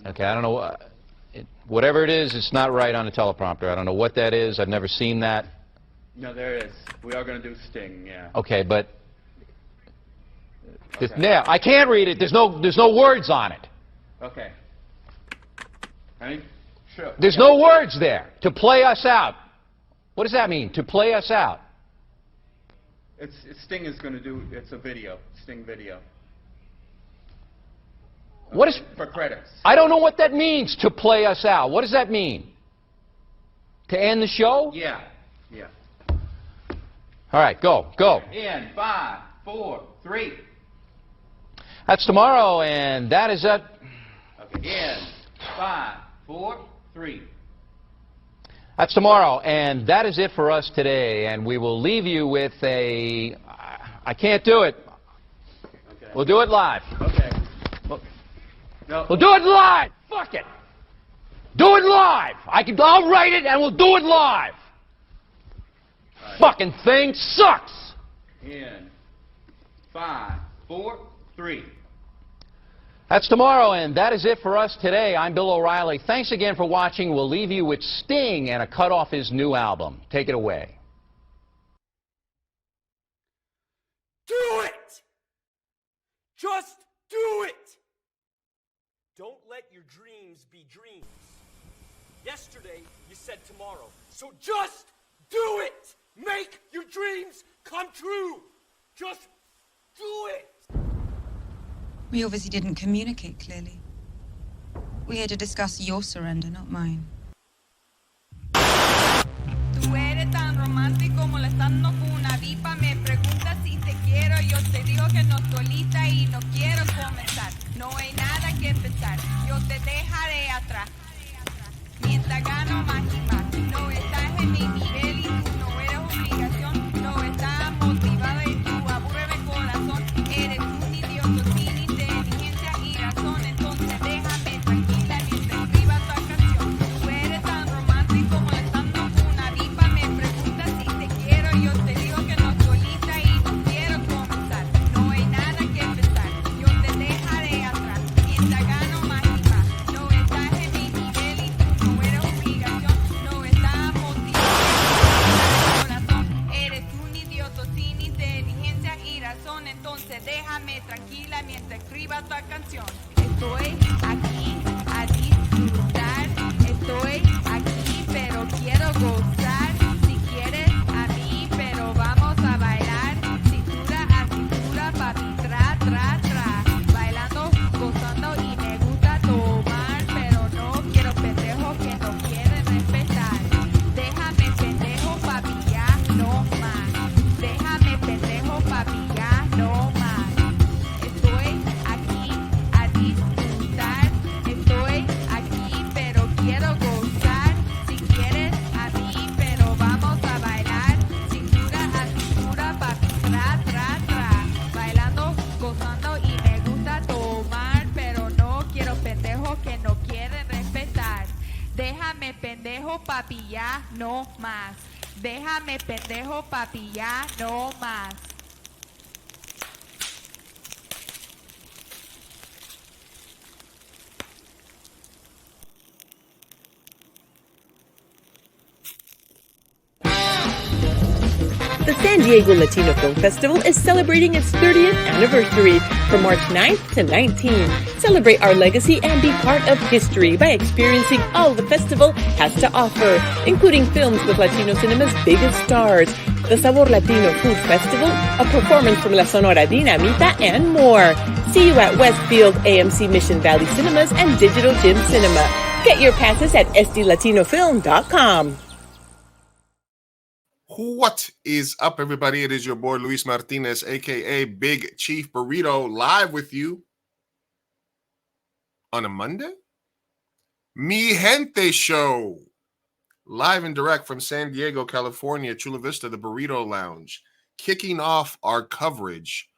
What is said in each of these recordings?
Okay, I don't know. Whatever it is, it's not right on the teleprompter. I don't know what that is. I've never seen that. No, there it is. We are going to do Sting, yeah. Okay, but Okay. yeah, I can't read it. There's no words on it. Okay. Ready? Sure. There's no words there. To play us out. What does that mean? To play us out. Sting is going to do. It's a video. Sting video. What is for credits? I don't know what that means. To play us out. What does that mean? To end the show? Yeah. Yeah. All right, go. In 5, 4, 3. That's tomorrow, and that is it. Okay. In 5, 4, 3. That's tomorrow, and that is it for us today. And we will leave you with a. I can't do it. Okay. We'll do it live. Okay. No. We'll do it live. Fuck it. Do it live. I'll write it, and we'll do it live. Right. Fucking thing sucks. In 5, 4, 3. That's tomorrow, and that is it for us today. I'm Bill O'Reilly. Thanks again for watching. We'll leave you with Sting and a cut off his new album. Take it away. Do it! Just do it! Don't let your dreams be dreams. Yesterday, you said tomorrow. So just do it! Make your dreams come true! Just do it! We obviously didn't communicate clearly. We're here to discuss your surrender, not mine. Tú eres tan romántico molestando con una vipa. Me preguntas si te quiero. Yo te digo que no estoy lista y no quiero comenzar. No hay nada que pensar. Yo te dejaré atrás. Mientras gano más y más. No estás en mi nivel y tú no eres obligación. No estás motivada y tú aburres mi corazón. Eres un idiota sin inteligencia y razón. Entonces déjame tranquila mientras escriba tu canción. Tú eres tan romántico molestando con una vipa. Me preguntas si te quiero. Yo te digo que no estoy lista y no quiero comenzar. No hay nada que pensar. Yo te dejaré atrás. Mientras gano más y más. No estás en mi nivel y tú no eres obligación. No estás motivado. Corazón, eres un idiota sin inteligencia y razón. Entonces déjame tranquila mientras escriba tu canción. Estoy aquí a disfrutar. Estoy aquí pero quiero gozar. Si quieres a mí pero vamos a bailar. Cintura a cintura, papi, tra, tra, tra. Bailando, gozando y me gusta tomar. Pero no quiero pendejos que no quieren respetar. Déjame pendejo, papi, ya no más. Déjame pendejo, papi, ya no más. Estoy aquí a disfrutar. Estoy aquí pero quiero gozar. Si quieres a mí pero vamos a bailar. Cintura a cintura, papi, tra, tra, tra. Bailando, gozando y me gusta tomar. Pero no quiero pendejos que no quieren respetar. Déjame pendejo, papi, ya no más. Déjame pendejo, papi, ya no más. The San Diego Latino Film Festival is celebrating its 30th anniversary from March 9th to 19th. Celebrate our legacy and be part of history by experiencing all the festival has to offer, including films with Latino cinema's biggest stars, the Sabor Latino Food Festival, a performance from La Sonora Dinamita, and more. See you at Westfield, AMC Mission Valley Cinemas, and Digital Gym Cinema. Get your passes at sdlatinofilm.com. What is up, everybody? It is your boy Luis Martinez, aka Big Chief Burrito, live with you on a Monday. Mi Gente Show, live and direct from San Diego, California, Chula Vista, the Burrito Lounge, kicking off our coverage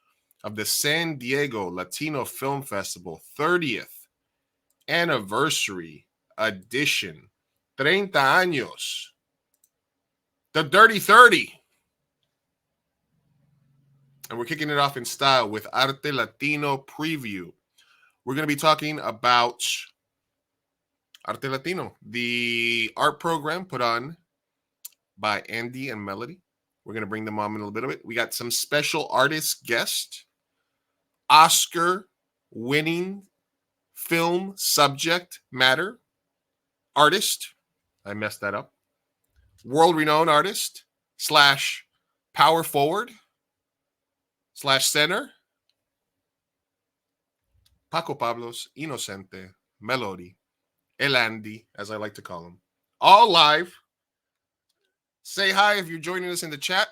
of the San Diego Latino Film Festival 30th anniversary edition. 30 años. The Dirty 30. And we're kicking it off in style with Arte Latino preview. We're going to be talking about Arte Latino, the art program put on by Andy and Melody. We're going to bring them on in a little bit of it. We got some special artist guest, Oscar-winning film subject matter artist. I messed that up. World-renowned artist / power forward / center. Paco Pablos, Inocente, Melody, El Andy, as I like to call him. All live. Say hi if you're joining us in the chat.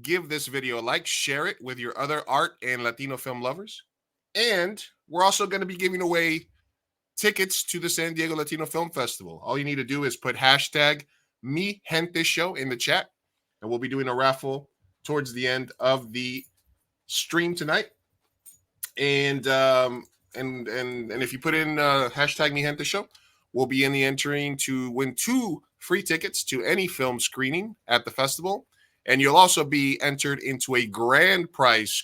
Give this video a like, share it with your other art and Latino film lovers. And we're also going to be giving away tickets to the San Diego Latino Film Festival. All you need to do is put hashtag Mi Gente Show in the chat, and we'll be doing a raffle towards the end of the stream tonight. And if you put in hashtag Mi Gente Show, we'll be in the entering to win 2 free tickets to any film screening at the festival. And you'll also be entered into a grand prize,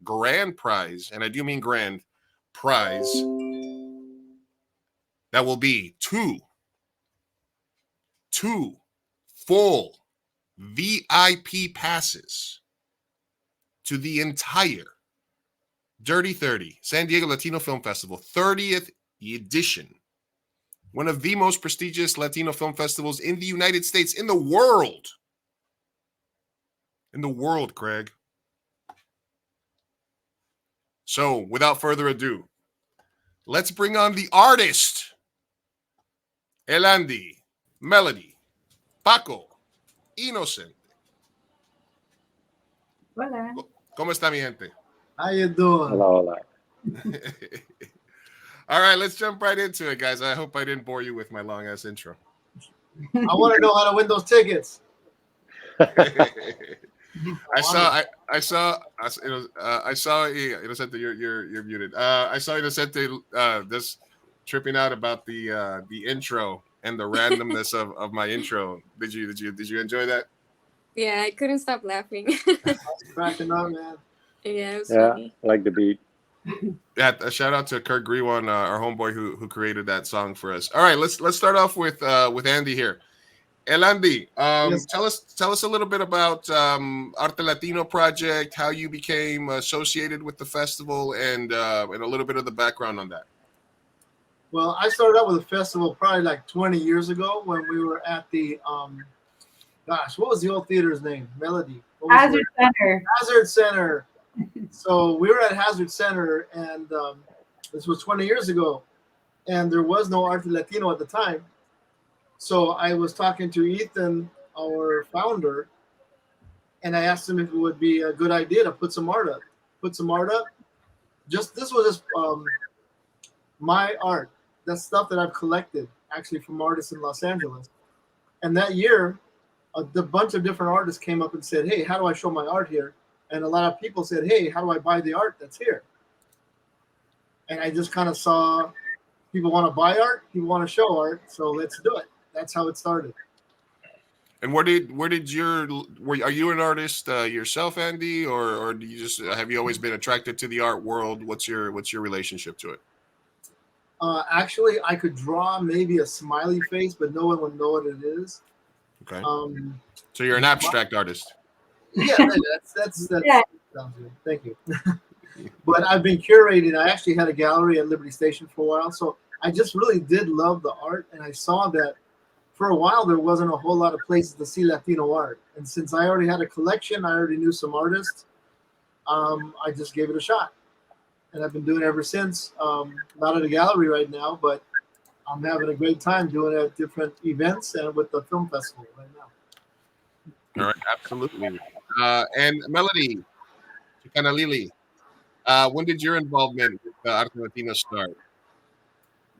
and I do mean grand prize, that will be two full VIP passes to the entire Dirty 30 San Diego Latino Film Festival 30th edition. One of the most prestigious Latino film festivals in the United States, in the world. In the world, Craig. So, without further ado, let's bring on the artist. El Andy, Melody, Paco, Inocente. Hola. ¿Cómo está mi gente? How you doing? Hola. All right, let's jump right into it, guys. I hope I didn't bore you with my long-ass intro. I want to know how to win those tickets. I saw Inocente, you're muted. I saw Inocente just tripping out about the intro and the randomness of my intro. Did you enjoy that? Yeah, I couldn't stop laughing. I was cracking up, man. Yeah, it was funny. I like the beat. Yeah, a shout out to Kurt Grewan, our homeboy who created that song for us. All right, let's start off with Andy here. El Andy, Yes. tell us a little bit about Arte Latino project, how you became associated with the festival, and a little bit of the background on that. Well, I started out with the festival probably like 20 years ago when we were at the what was the old theater's name? Melody. Hazard Center. Hazard Center. So we were at Hazard Center, and this was 20 years ago, and there was no Arte Latino at the time. So I was talking to Ethan, our founder, and I asked him if it would be a good idea to put some art up. This was just my art. That's stuff that I've collected actually from artists in Los Angeles. And that year, a bunch of different artists came up and said, "Hey, how do I show my art here?" And a lot of people said, "Hey, how do I buy the art that's here?" And I just kind of saw people want to buy art, people want to show art, so let's do it. That's how it started. And are you an artist yourself, Andy, or do you just have you always been attracted to the art world? What's your relationship to it? Actually, I could draw maybe a smiley face, but no one would know what it is. Okay. So you're an abstract artist. Yeah, that's yeah. Sounds good. Thank you. But I've been curating. I actually had a gallery at Liberty Station for a while, so I just really did love the art, and I saw that for a while there wasn't a whole lot of places to see Latino art. And since I already had a collection, I already knew some artists. I just gave it a shot, and I've been doing it ever since. Not at a gallery right now, but I'm having a great time doing it at different events and with the film festival right now. All right, absolutely. And Melody, Chicana Lili, when did your involvement with Arte Latino start?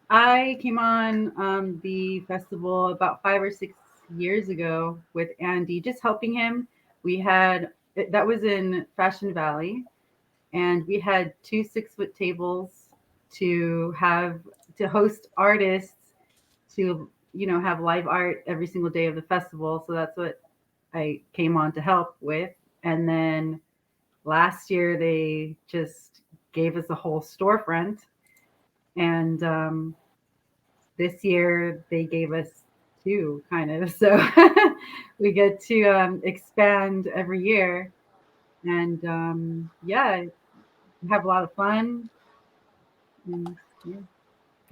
I came on the festival about 5 or 6 years ago with Andy, just helping him. That was in Fashion Valley, and we had 2 6-foot tables to host artists to have live art every single day of the festival. So that's what I came on to help with. And then last year they just gave us a whole storefront, and this year they gave us 2, kind of. So we get to expand every year, and yeah, have a lot of fun. And, yeah.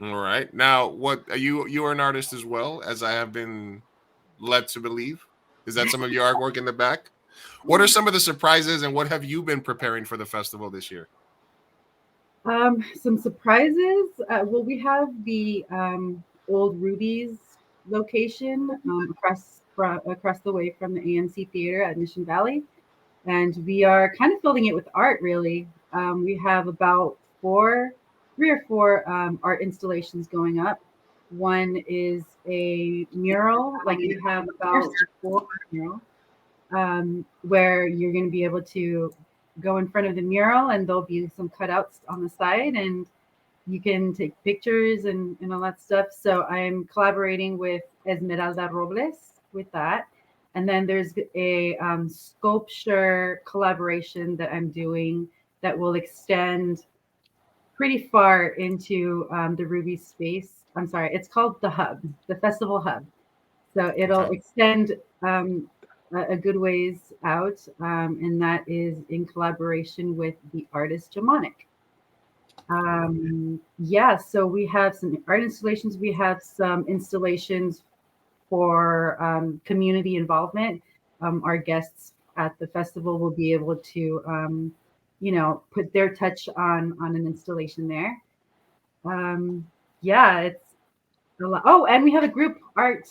All right. Now, what are you are an artist as well, as I have been led to believe? Is that some of your artwork in the back? What are some of the surprises, and what have you been preparing for the festival this year? Some surprises. Well, we have the old Ruby's location across the way from the AMC Theater at Mission Valley, and we are kind of filling it with art. Really, we have about 3 or 4 art installations going up. One is a mural, like we have about 4 murals, where you're going to be able to go in front of the mural, and there'll be some cutouts on the side, and you can take pictures and all that stuff. So I'm collaborating with Esmeralda Robles with that. And then there's a sculpture collaboration that I'm doing that will extend pretty far into the Ruby space. I'm sorry, it's called the Hub, the Festival Hub. So it'll Okay. extend a good ways out, and that is in collaboration with the artist Jamonic. Yeah, so we have some art installations. We have some installations for community involvement. Our guests at the festival will be able to, put their touch on an installation there. Yeah, it's a lot. Oh, and we have a group art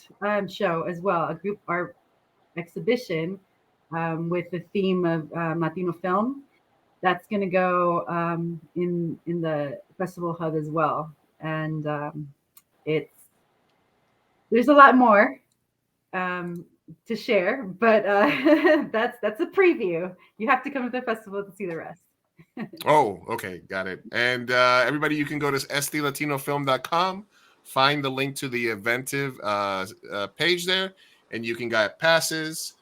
show as well, a group art exhibition with the theme of Latino film. That's going to go in the festival hub as well, and it's there's a lot more to share, but that's a preview. You have to come to the festival to see the rest. Oh, okay, got it. And everybody, you can go to stlatinofilm.com, find the link to the Eventive page there, and you can get passes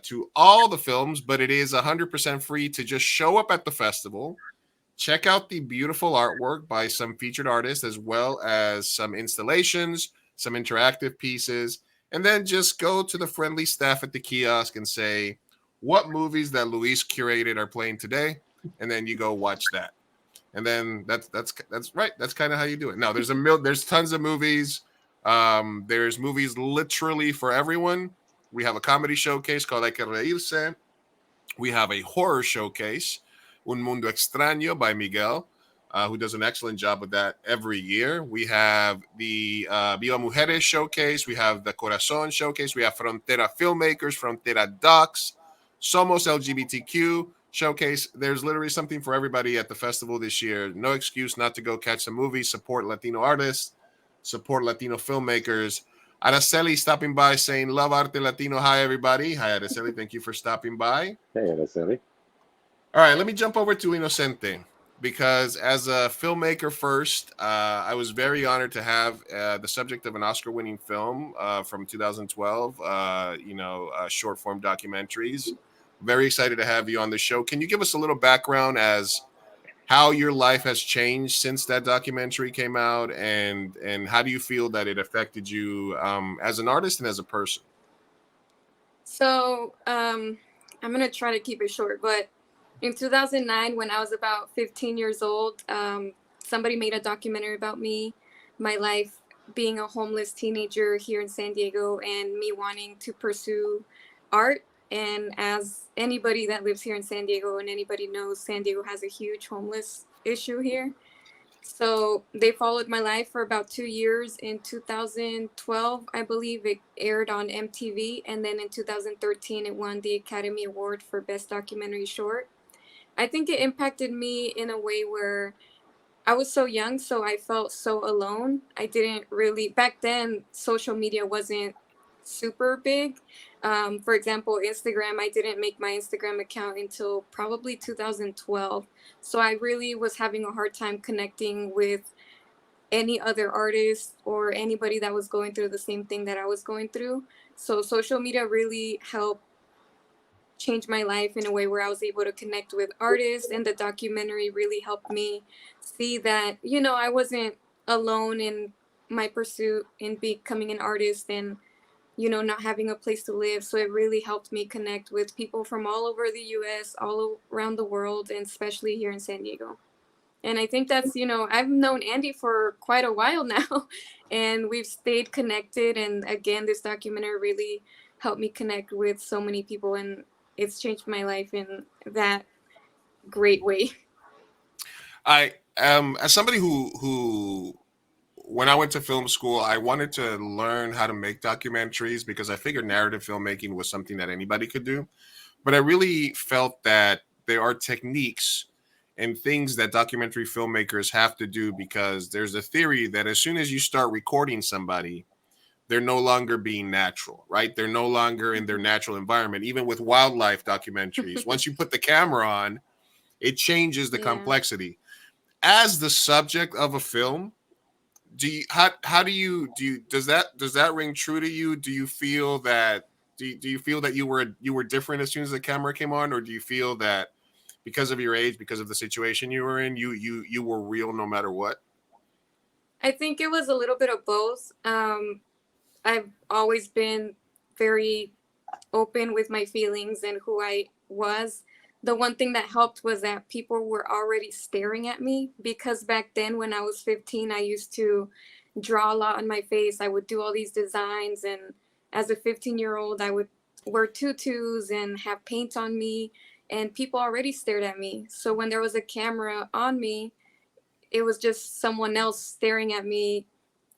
to all the films, but it is 100% free to just show up at the festival, check out the beautiful artwork by some featured artists, as well as some installations, some interactive pieces, and then just go to the friendly staff at the kiosk and say, what movies that Luis curated are playing today? And then you go watch that. And then that's right. That's kind of how you do it. Now there's tons of movies. There's movies literally for everyone. We have a comedy showcase called Hay que Reírse. We have a horror showcase, Un Mundo Extraño by Miguel, who does an excellent job with that every year. We have the Viva Mujeres showcase. We have the Corazon showcase. We have Frontera Filmmakers, Frontera Docs, Somos LGBTQ showcase. There's literally something for everybody at the festival this year. No excuse not to go catch a movie, support Latino artists, support Latino filmmakers. Araceli stopping by saying, love Arte Latino. Hi, everybody. Hi, Araceli. Thank you for stopping by. Hey, Araceli. All right, let me jump over to Inocente, because as a filmmaker first, I was very honored to have the subject of an Oscar-winning film from 2012, short form documentaries. Very excited to have you on the show. Can you give us a little background as how your life has changed since that documentary came out, and how do you feel that it affected you as an artist and as a person? So I'm gonna try to keep it short, but in 2009, when I was about 15 years old, somebody made a documentary about me, my life being a homeless teenager here in San Diego, and me wanting to pursue art. And as anybody that lives here in San Diego and anybody knows, San Diego has a huge homeless issue here. So they followed my life for about 2 years. In 2012, I believe it aired on MTV. And then in 2013, it won the Academy Award for Best Documentary Short. I think it impacted me in a way where I was so young, so I felt so alone. I didn't really, back then, social media wasn't super big. For example, Instagram, I didn't make my Instagram account until probably 2012. So I really was having a hard time connecting with any other artist or anybody that was going through the same thing that I was going through. So social media really helped change my life in a way where I was able to connect with artists, and the documentary really helped me see that, I wasn't alone in my pursuit in becoming an artist and, not having a place to live. So it really helped me connect with people from all over the US, all around the world, and especially here in San Diego. And I think that's, I've known Andy for quite a while now, and we've stayed connected. And again, this documentary really helped me connect with so many people, and it's changed my life in that great way. I as somebody who when I went to film school, I wanted to learn how to make documentaries because I figured narrative filmmaking was something that anybody could do. But I really felt that there are techniques and things that documentary filmmakers have to do, because there's a theory that as soon as you start recording somebody, they're no longer being natural, right? They're no longer in their natural environment. Even with wildlife documentaries, once you put the camera on, it changes the Yeah. complexity. As the subject of a film, how do you does that ring true to you? Do you feel that do you feel that you were different as soon as the camera came on, or do you feel that because of your age, because of the situation you were in, you were real no matter what? I think it was a little bit of both. I've always been very open with my feelings and who I was. The one thing that helped was that people were already staring at me, because back then when I was 15, I used to draw a lot on my face. I would do all these designs, and as a 15-year-old, I would wear tutus and have paint on me, and people already stared at me. So when there was a camera on me, it was just someone else staring at me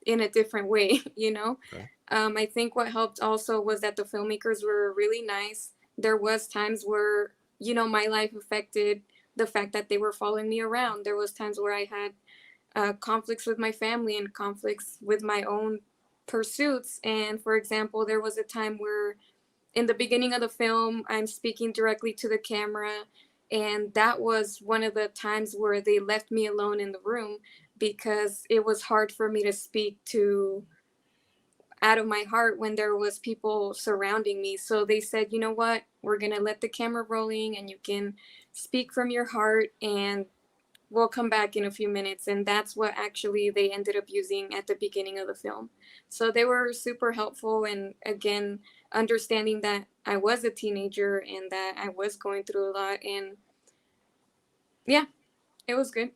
in a different way, Okay. I think what helped also was that the filmmakers were really nice. There was times where, my life affected the fact that they were following me around. There was times where I had conflicts with my family and conflicts with my own pursuits. And for example, there was a time where in the beginning of the film, I'm speaking directly to the camera. And that was one of the times where they left me alone in the room, because it was hard for me to speak to out of my heart when there was people surrounding me. So they said, you know what, we're going to let the camera rolling and you can speak from your heart, and we'll come back in a few minutes. And that's what actually they ended up using at the beginning of the film. So they were super helpful. And again, understanding that I was a teenager and that I was going through a lot. And yeah, it was good.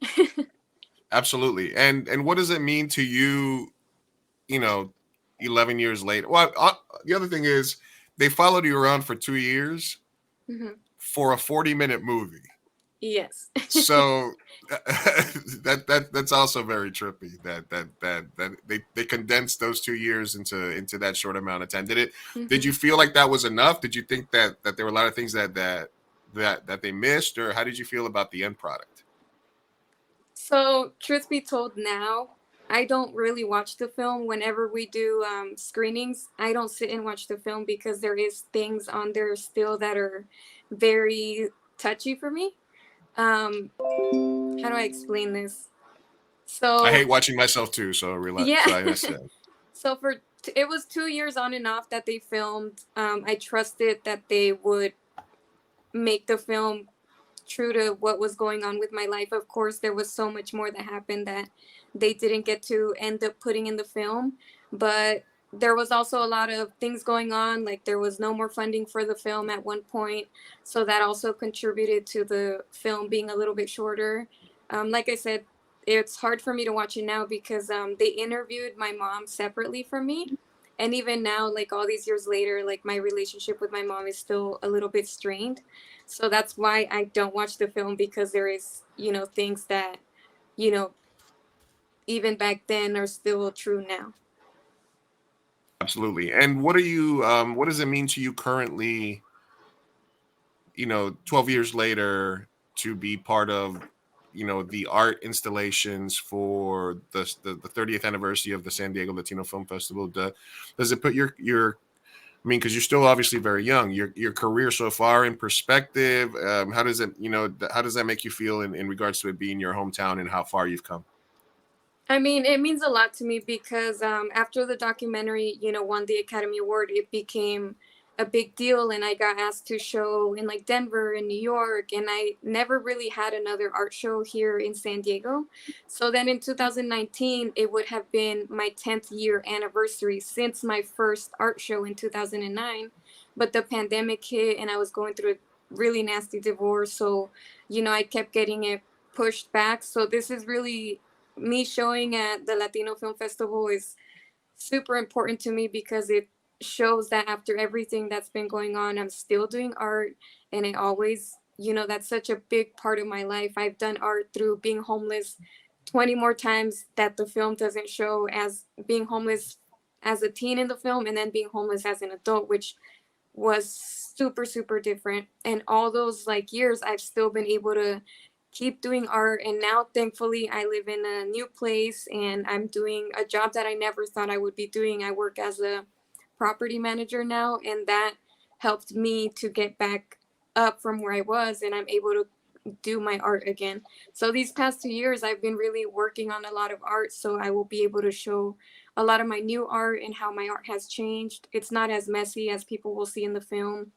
Absolutely. And what does it mean to you, 11 years later? Well, the other thing is they followed you around for 2 years Mhm. for a 40-minute movie. Yes. So that's also very trippy that they condensed those 2 years into that short amount of time. Did you feel like that was enough? Did you think that there were a lot of things that they missed, or how did you feel about the end product? So, truth be told, now I don't really watch the film. Whenever we do screenings, I don't sit and watch the film because there is things on there still that are very touchy for me. How do I explain this? I So, hate watching myself too, so relax. yeah. So I understand. So it was 2 years on and off that they filmed. I trusted that they would make the film true to what was going on with my life. Of course, there was so much more that happened that they didn't get to end up putting in the film. But there was also a lot of things going on. Like there was no more funding for the film at one point. So that also contributed to the film being a little bit shorter. Like I said, it's hard for me to watch it now because they interviewed my mom separately from me. And even now, like all these years later, like my relationship with my mom is still a little bit strained. So that's why I don't watch the film, because there is, things that, you know, even back then are still true now. Absolutely. And what does it mean to you currently, 12 years later, to be part of, the art installations for the 30th anniversary of the San Diego Latino Film Festival? Does it put your I mean, because you're still obviously very young, your career so far in perspective? How does it, how does that make you feel in regards to it being your hometown and how far you've come? I mean, it means a lot to me because after the documentary, won the Academy Award, it became a big deal, and I got asked to show in like Denver and New York, and I never really had another art show here in San Diego. So then in 2019 it would have been my 10th year anniversary since my first art show in 2009, but the pandemic hit and I was going through a really nasty divorce, so I kept getting it pushed back. So this is really me showing at the Latino Film Festival is super important to me because it shows that after everything that's been going on, I'm still doing art. And it always, that's such a big part of my life. I've done art through being homeless 20 more times that the film doesn't show, as being homeless as a teen in the film, and then being homeless as an adult, which was super, super different. And all those like years, I've still been able to keep doing art. And now, thankfully, I live in a new place and I'm doing a job that I never thought I would be doing. I work as a property manager now, and that helped me to get back up from where I was, and I'm able to do my art again. So these past 2 years, I've been really working on a lot of art, so I will be able to show a lot of my new art and how my art has changed. It's not as messy as people will see in the film,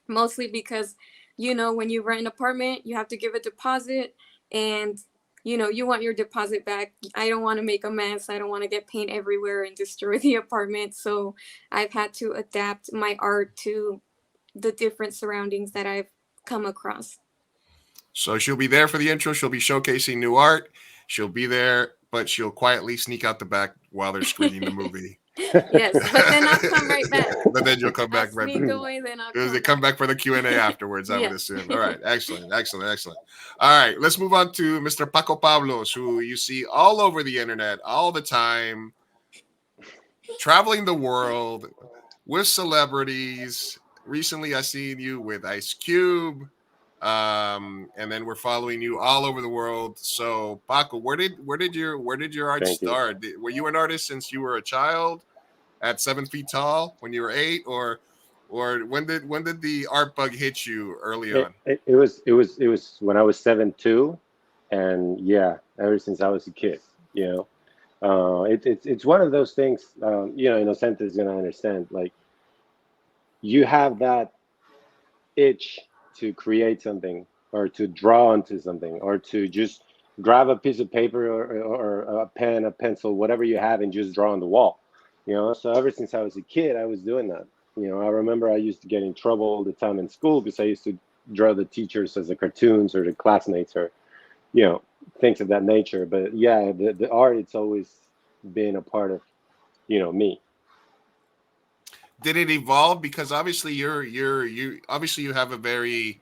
mostly because, when you rent an apartment, you have to give a deposit, and you want your deposit back. I don't want to make a mess. I don't want to get paint everywhere and destroy the apartment. So I've had to adapt my art to the different surroundings that I've come across. So she'll be there for the intro. She'll be showcasing new art. She'll be there, but she'll quietly sneak out the back while they're screening the movie. Yes, but then I'll come right back. But then you'll come back I'll right sneak back. away, then I'll Because they come back for the Q&A afterwards, I would Yeah. assume. All right, excellent. All right, let's move on to Mr. Paco Pablos, who you see all over the internet all the time, traveling the world with celebrities. Recently, I seen you with Ice Cube, and then we're following you all over the world. So, Paco, where did your art Thank you. start? Were you an artist since you were a child, at 7 feet tall, when you were 8, or when did the art bug hit you early on? It was when I was 7 too, and yeah, ever since I was a kid, it's one of those things. Inocente is gonna understand. Like, you have that itch to create something, or to draw onto something, or to just grab a piece of paper, or a pen, a pencil, whatever you have, and just draw on the wall. So ever since I was a kid, I was doing that. I remember I used to get in trouble all the time in school because I used to draw the teachers as the cartoons, or the classmates, or things of that nature. But yeah, the art, it's always been a part of me. Did it evolve? Because obviously you have a very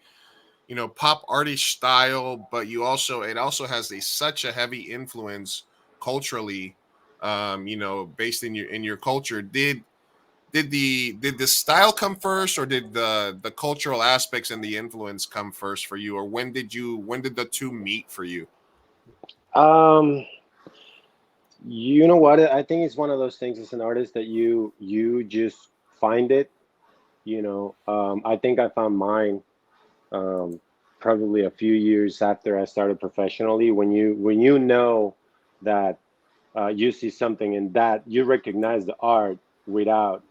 pop artist style, but it also has such a heavy influence culturally, based in your culture. Did the style come first, or did the cultural aspects and the influence come first for you, or when did the two meet for you? You know what? I think it's one of those things as an artist that you just find it. I think I found mine probably a few years after I started professionally. When you know that you see something in that, you recognize the art without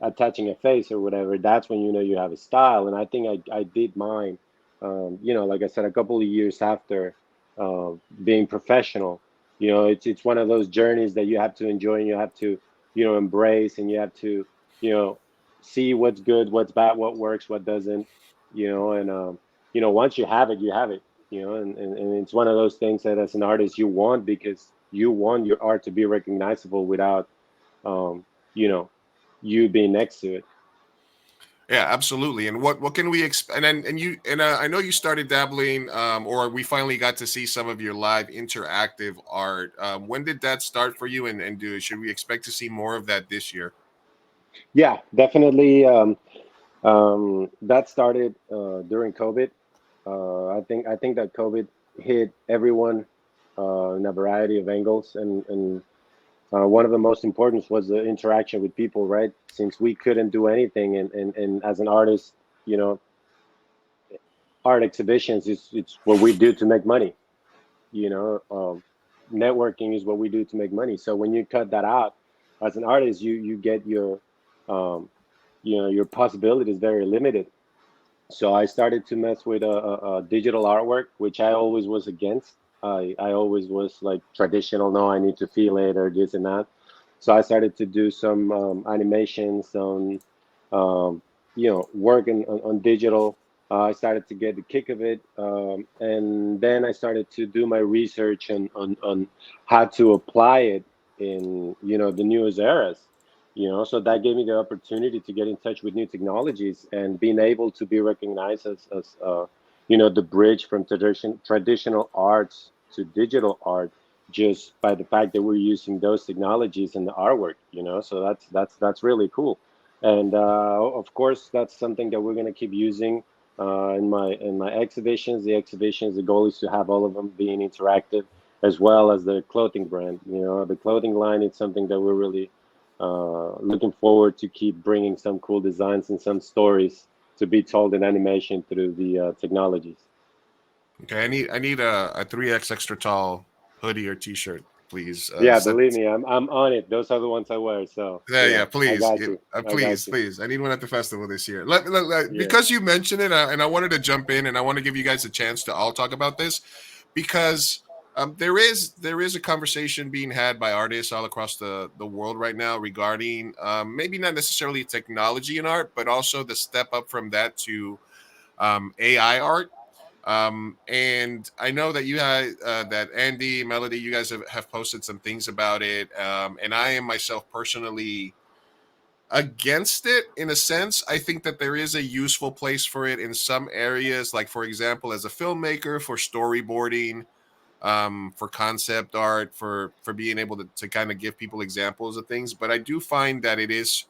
attaching a face or whatever. That's when you have a style. And I think I did mine. Like I said, a couple of years after being professional. It's one of those journeys that you have to enjoy, and you have to embrace, and you have to see what's good, what's bad, what works, what doesn't. And once you have it, you have it. And it's one of those things that as an artist you want, because you want your art to be recognizable without you being next to it. Yeah, absolutely. And what can we expect? And I know you started dabbling, or we finally got to see some of your live interactive art. When did that start for you? And should we expect to see more of that this year? Yeah, definitely. That started during COVID. I think that COVID hit everyone in a variety of angles, and one of the most important was the interaction with people, right? Since we couldn't do anything, and as an artist, art exhibitions it's what we do to make money. Networking is what we do to make money. So when you cut that out as an artist, you get your your possibility is very limited. So I started to mess with digital artwork, which I always was against. I always was like traditional. No, I need to feel it or this and that. So I started to do some animations on, work on digital. I started to get the kick of it, and then I started to do my research on how to apply it in the newest eras. So that gave me the opportunity to get in touch with new technologies and being able to be recognized as the bridge from traditional arts to digital art, just by the fact that we're using those technologies in the artwork. So that's really cool. And of course, that's something that we're going to keep using in my exhibitions. The goal is to have all of them being interactive, as well as the clothing brand. The clothing line is something that we're really looking forward to keep bringing some cool designs and some stories to be told in animation through the technologies. Okay, I need a 3X extra tall hoodie or T-shirt, please. Yeah, believe me, I'm on it. Those are the ones I wear. So Yeah, I please, got you. I got please, you. please. I need one at the festival this year. Yeah. Because you mentioned it, and I wanted to jump in, and I want to give you guys a chance to all talk about this, because there is a conversation being had by artists all across the world right now regarding maybe not necessarily technology in art, but also the step up from that to AI art. And I know that you had that Andy, Melody, you guys have posted some things about it. And I am myself personally against it in a sense. I think that there is a useful place for it in some areas, like, for example, as a filmmaker, for storyboarding, for concept art, for being able to kind of give people examples of things. But I do find that it is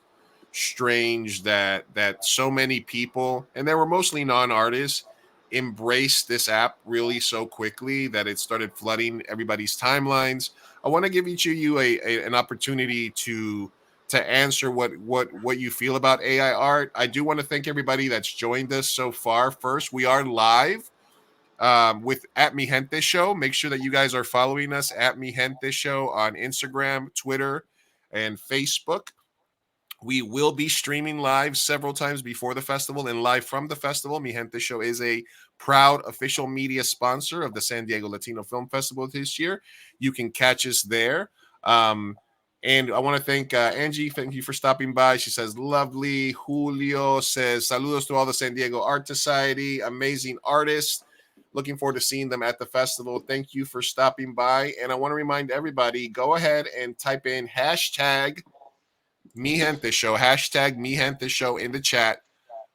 strange that so many people, and they were mostly non-artists, embraced this app really so quickly that it started flooding everybody's timelines. I want to give each of you an opportunity to answer what you feel about AI art. I do want to thank everybody that's joined us so far. First, we are live with at Mi Gente Show. Make sure that you guys are following us at Mi Gente Show on Instagram, Twitter, and Facebook. We will be streaming live several times before the festival and live from the festival. Mi Gente Show is a proud official media sponsor of the San Diego Latino Film Festival this year. You can catch us there. And I want to thank Angie. Thank you for stopping by. She says, lovely. Julio says, saludos to all the San Diego Art Society. Amazing artists. Looking forward to seeing them at the festival. Thank you for stopping by. And I want to remind everybody, go ahead and type in hashtag Mi Gente Show, hashtag Mi Gente Show in the chat,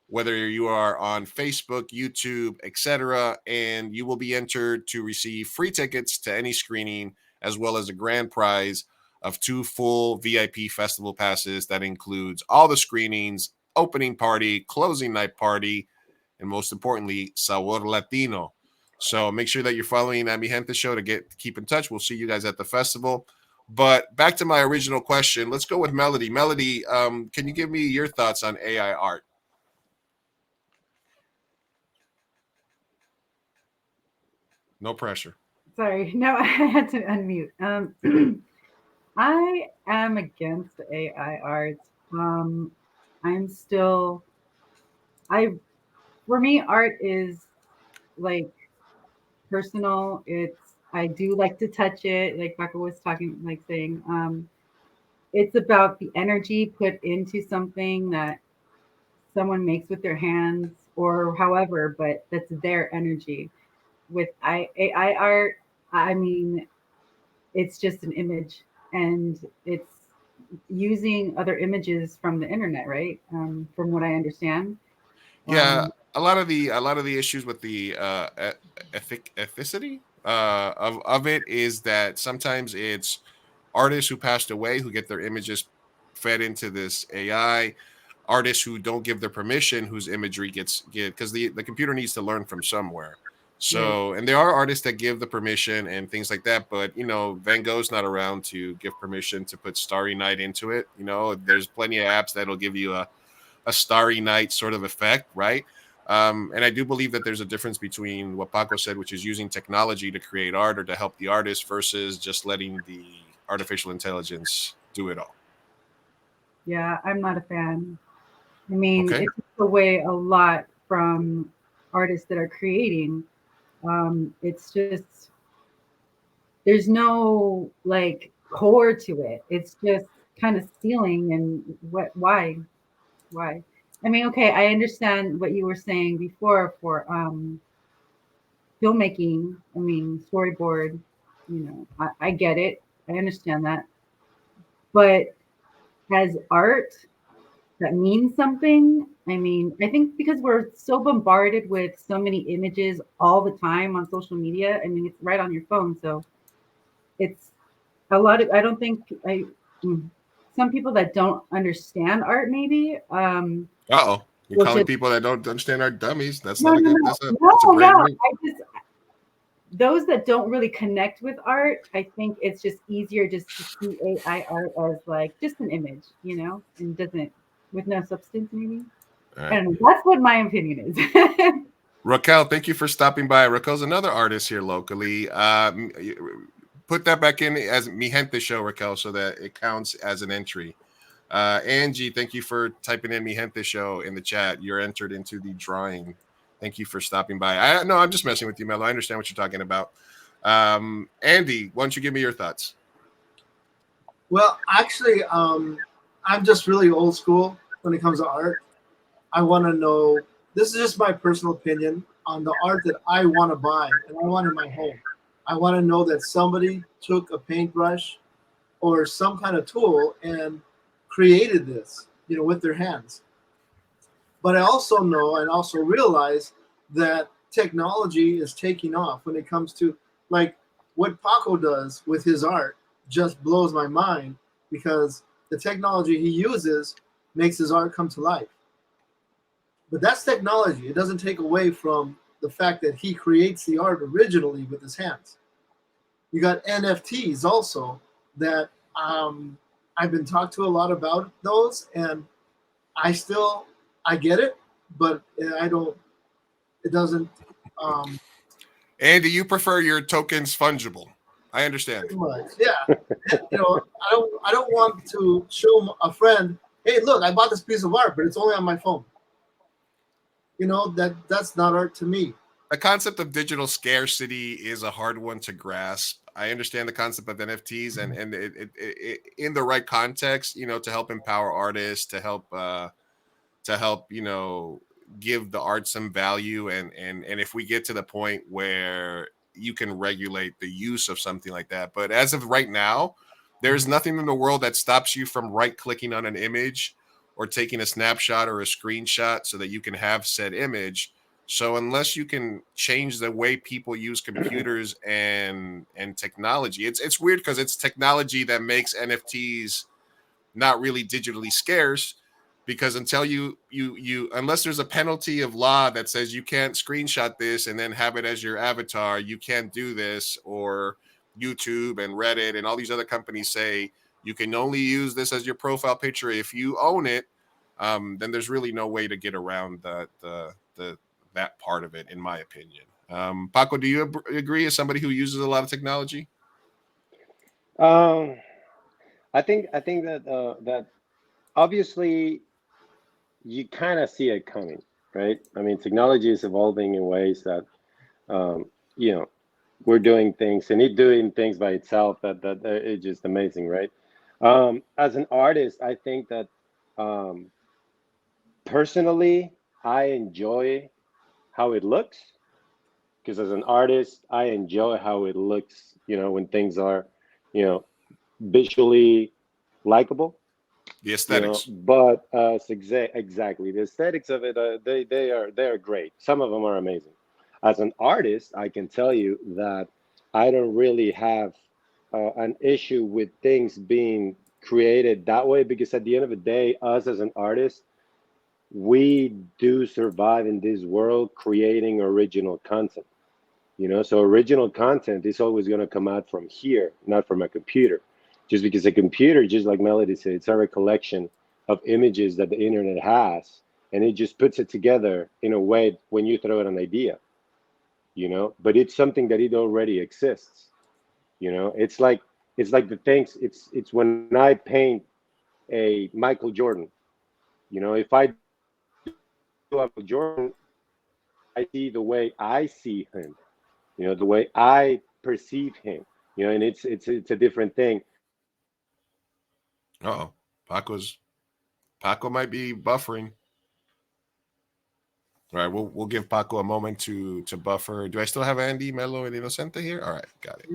whether you are on Facebook, YouTube, etc., and you will be entered to receive free tickets to any screening, as well as a grand prize of 2 full VIP festival passes. That includes all the screenings, opening party, closing night party, and most importantly, Sabor Latino. So make sure that you're following Mi Gente Show to keep in touch. We'll see you guys at the festival. But back to my original question, let's go with Melody. Melody, can you give me your thoughts on AI art? No pressure. Sorry, no, I had to unmute. I am against AI art. I'm still, for me, art is like personal. I do like to touch it, like Paco was talking, like saying, it's about the energy put into something that someone makes with their hands or however, but that's their energy. With AI art, I mean, it's just an image and it's using other images from the internet, right? From what I understand. Yeah, a lot of the issues with the ethicity of it is that sometimes it's artists who passed away who get their images fed into this AI, artists who don't give their permission, whose imagery get because the computer needs to learn from somewhere. So, and there are artists that give the permission and things like that, but Van Gogh's not around to give permission to put Starry Night into it. There's plenty of apps that'll give you a Starry Night sort of effect, right? And I do believe that there's a difference between what Paco said, which is using technology to create art or to help the artist, versus just letting the artificial intelligence do it all. Yeah, I'm not a fan. I mean, Okay. it takes away a lot from artists that are creating. It's just there's no like core to it. It's just kind of stealing and why? I mean, okay, I understand what you were saying before for filmmaking. I mean, storyboard, I get it. I understand that. But as art that means something, I mean, I think because we're so bombarded with so many images all the time on social media, I mean, it's right on your phone. So it's a lot of, I don't think mm, some people that don't understand art maybe Uh-oh. You're will calling just, people that don't understand are dummies. That's no, not a no, good, no, that's a no, brave no. move. I just, those that don't really connect with art, I think it's just easier just to see AI art as like just an image, and doesn't with no substance maybe. All I right. don't know. That's what my opinion is. Raquel, thank you for stopping by. Raquel's another artist here locally. Put that back in as Mi Gente show, Raquel, so that it counts as an entry. Angie, thank you for typing in Mi Gente show in the chat. You're entered into the drawing. Thank you for stopping by. I'm just messing with you, Mello. I understand what you're talking about. Andy, why don't you give me your thoughts? Well, actually, I'm just really old school when it comes to art. I want to know. This is just my personal opinion on the art that I want to buy and I want in my home. I want to know that somebody took a paintbrush or some kind of tool and created this, with their hands. But I also know and also realize that technology is taking off when it comes to like what Paco does with his art just blows my mind because the technology he uses makes his art come to life. But that's technology. It doesn't take away from the fact that he creates the art originally with his hands. You got NFTs also that I've been talked to a lot about those, and I get it, but I don't. It doesn't. Um, Andy, you prefer your tokens fungible. I understand. Pretty much, yeah. I don't want to show a friend, hey, look, I bought this piece of art, but it's only on my phone. That's not art to me. The concept of digital scarcity is a hard one to grasp. I understand the concept of NFTs and it in the right context, to help empower artists, to help, give the art some value, and if we get to the point where you can regulate the use of something like that. But as of right now, there's nothing in the world that stops you from right clicking on an image or taking a snapshot or a screenshot so that you can have said image. So unless you can change the way people use computers and technology, it's weird because it's technology that makes NFTs not really digitally scarce, because until you unless there's a penalty of law that says you can't screenshot this and then have it as your avatar, you can't do this, or YouTube and Reddit and all these other companies say you can only use this as your profile picture if you own it, then there's really no way to get around the that part of it, in my opinion. Paco, do you agree as somebody who uses a lot of technology? Um, I think that that obviously you kind of see it coming, right? I mean, technology is evolving in ways that um, you know we're doing things and it doing things by itself that is just amazing, right? As an artist, I think that um, personally, I enjoy how it looks because as an artist, I enjoy how it looks. When things are, you know, visually likable. The aesthetics. But exactly the aesthetics of it, they are great. Some of them are amazing. As an artist, I can tell you that I don't really have an issue with things being created that way because at the end of the day, us as an artist, we do survive in this world creating original content. So original content is always going to come out from here, not from a computer. Just because a computer, just like Melody said, it's a recollection of images that the internet has, and it just puts it together in a way when you throw it an idea. But it's something that it already exists. It's like the things. It's when I paint a Michael Jordan. If I Jordan, I see the way I see him, the way I perceive him, and it's a different thing. Uh-oh. Paco might be buffering. All right, we'll give Paco a moment to buffer. Do I still have Andy, Melo, and Inocente here? All right, got it.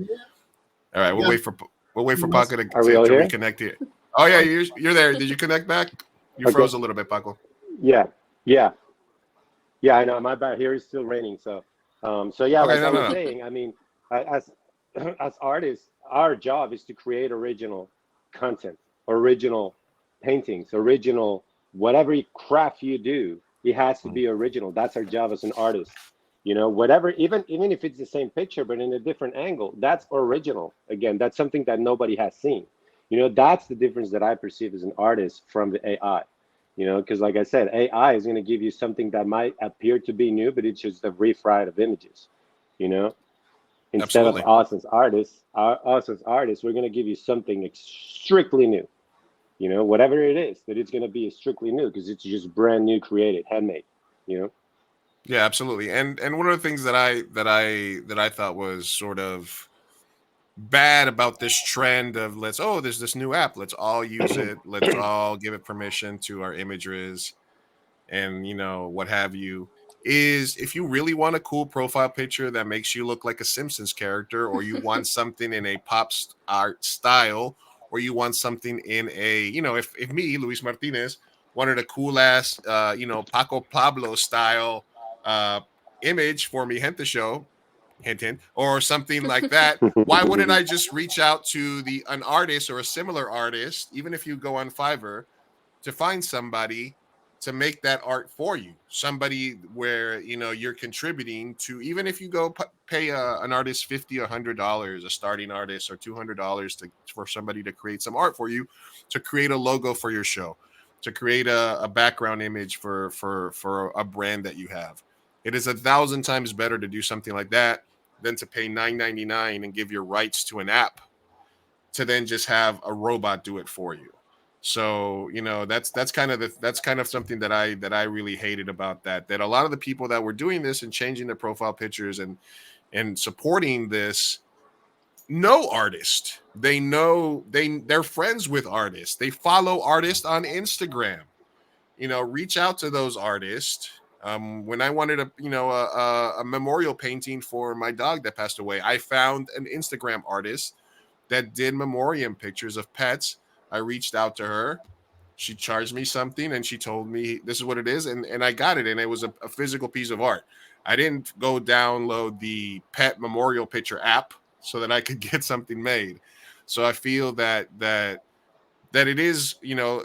All right, we'll wait for Paco to Are we all here? reconnect here. Oh yeah, you're there. Did you connect back? You froze a little bit, Paco. Yeah. I know my bad. Here is still raining, so yeah. Okay, Like I was saying, I mean, as artists, our job is to create original content, original paintings, original whatever craft you do. It has to be original. That's our job as an artist. Whatever, even if it's the same picture but in a different angle, that's original. Again, that's something that nobody has seen. That's the difference that I perceive as an artist from the AI. Because like I said, AI is going to give you something that might appear to be new, but it's just a refried of images. Instead Absolutely. of us as artists, we're going to give you something strictly new. Whatever it is, that it's going to be strictly new because it's just brand new, created, handmade. Yeah, absolutely. And one of the things that I thought was sort of bad about this trend of there's this new app, let's all use it, let's all give it permission to our images and what have you, is if you really want a cool profile picture that makes you look like a Simpsons character, or you want something in a pop art style, or you want something in a if me, Luis Martinez, wanted a cool ass Paco Pablo style image for Mi Gente show, hint hint, or something like that, why wouldn't I just reach out to an artist or a similar artist, even if you go on Fiverr, to find somebody to make that art for you, somebody where you're contributing to, even if you go pay an artist $50 or $100, a starting artist, or $200 for somebody to create some art for you, to create a logo for your show, to create a background image for a brand that you have. It is 1,000 times better to do something like that than to pay $9.99 and give your rights to an app to then just have a robot do it for you. So that's kind of something that I really hated about that a lot of the people that were doing this and changing their profile pictures and supporting this know artists. They're friends with artists. They follow artists on Instagram. Reach out to those artists. When I wanted a memorial painting for my dog that passed away, I found an Instagram artist that did memoriam pictures of pets. I reached out to her. She charged me something and she told me this is what it is. And I got it. And it was a physical piece of art. I didn't go download the pet memorial picture app so that I could get something made. So I feel that it is,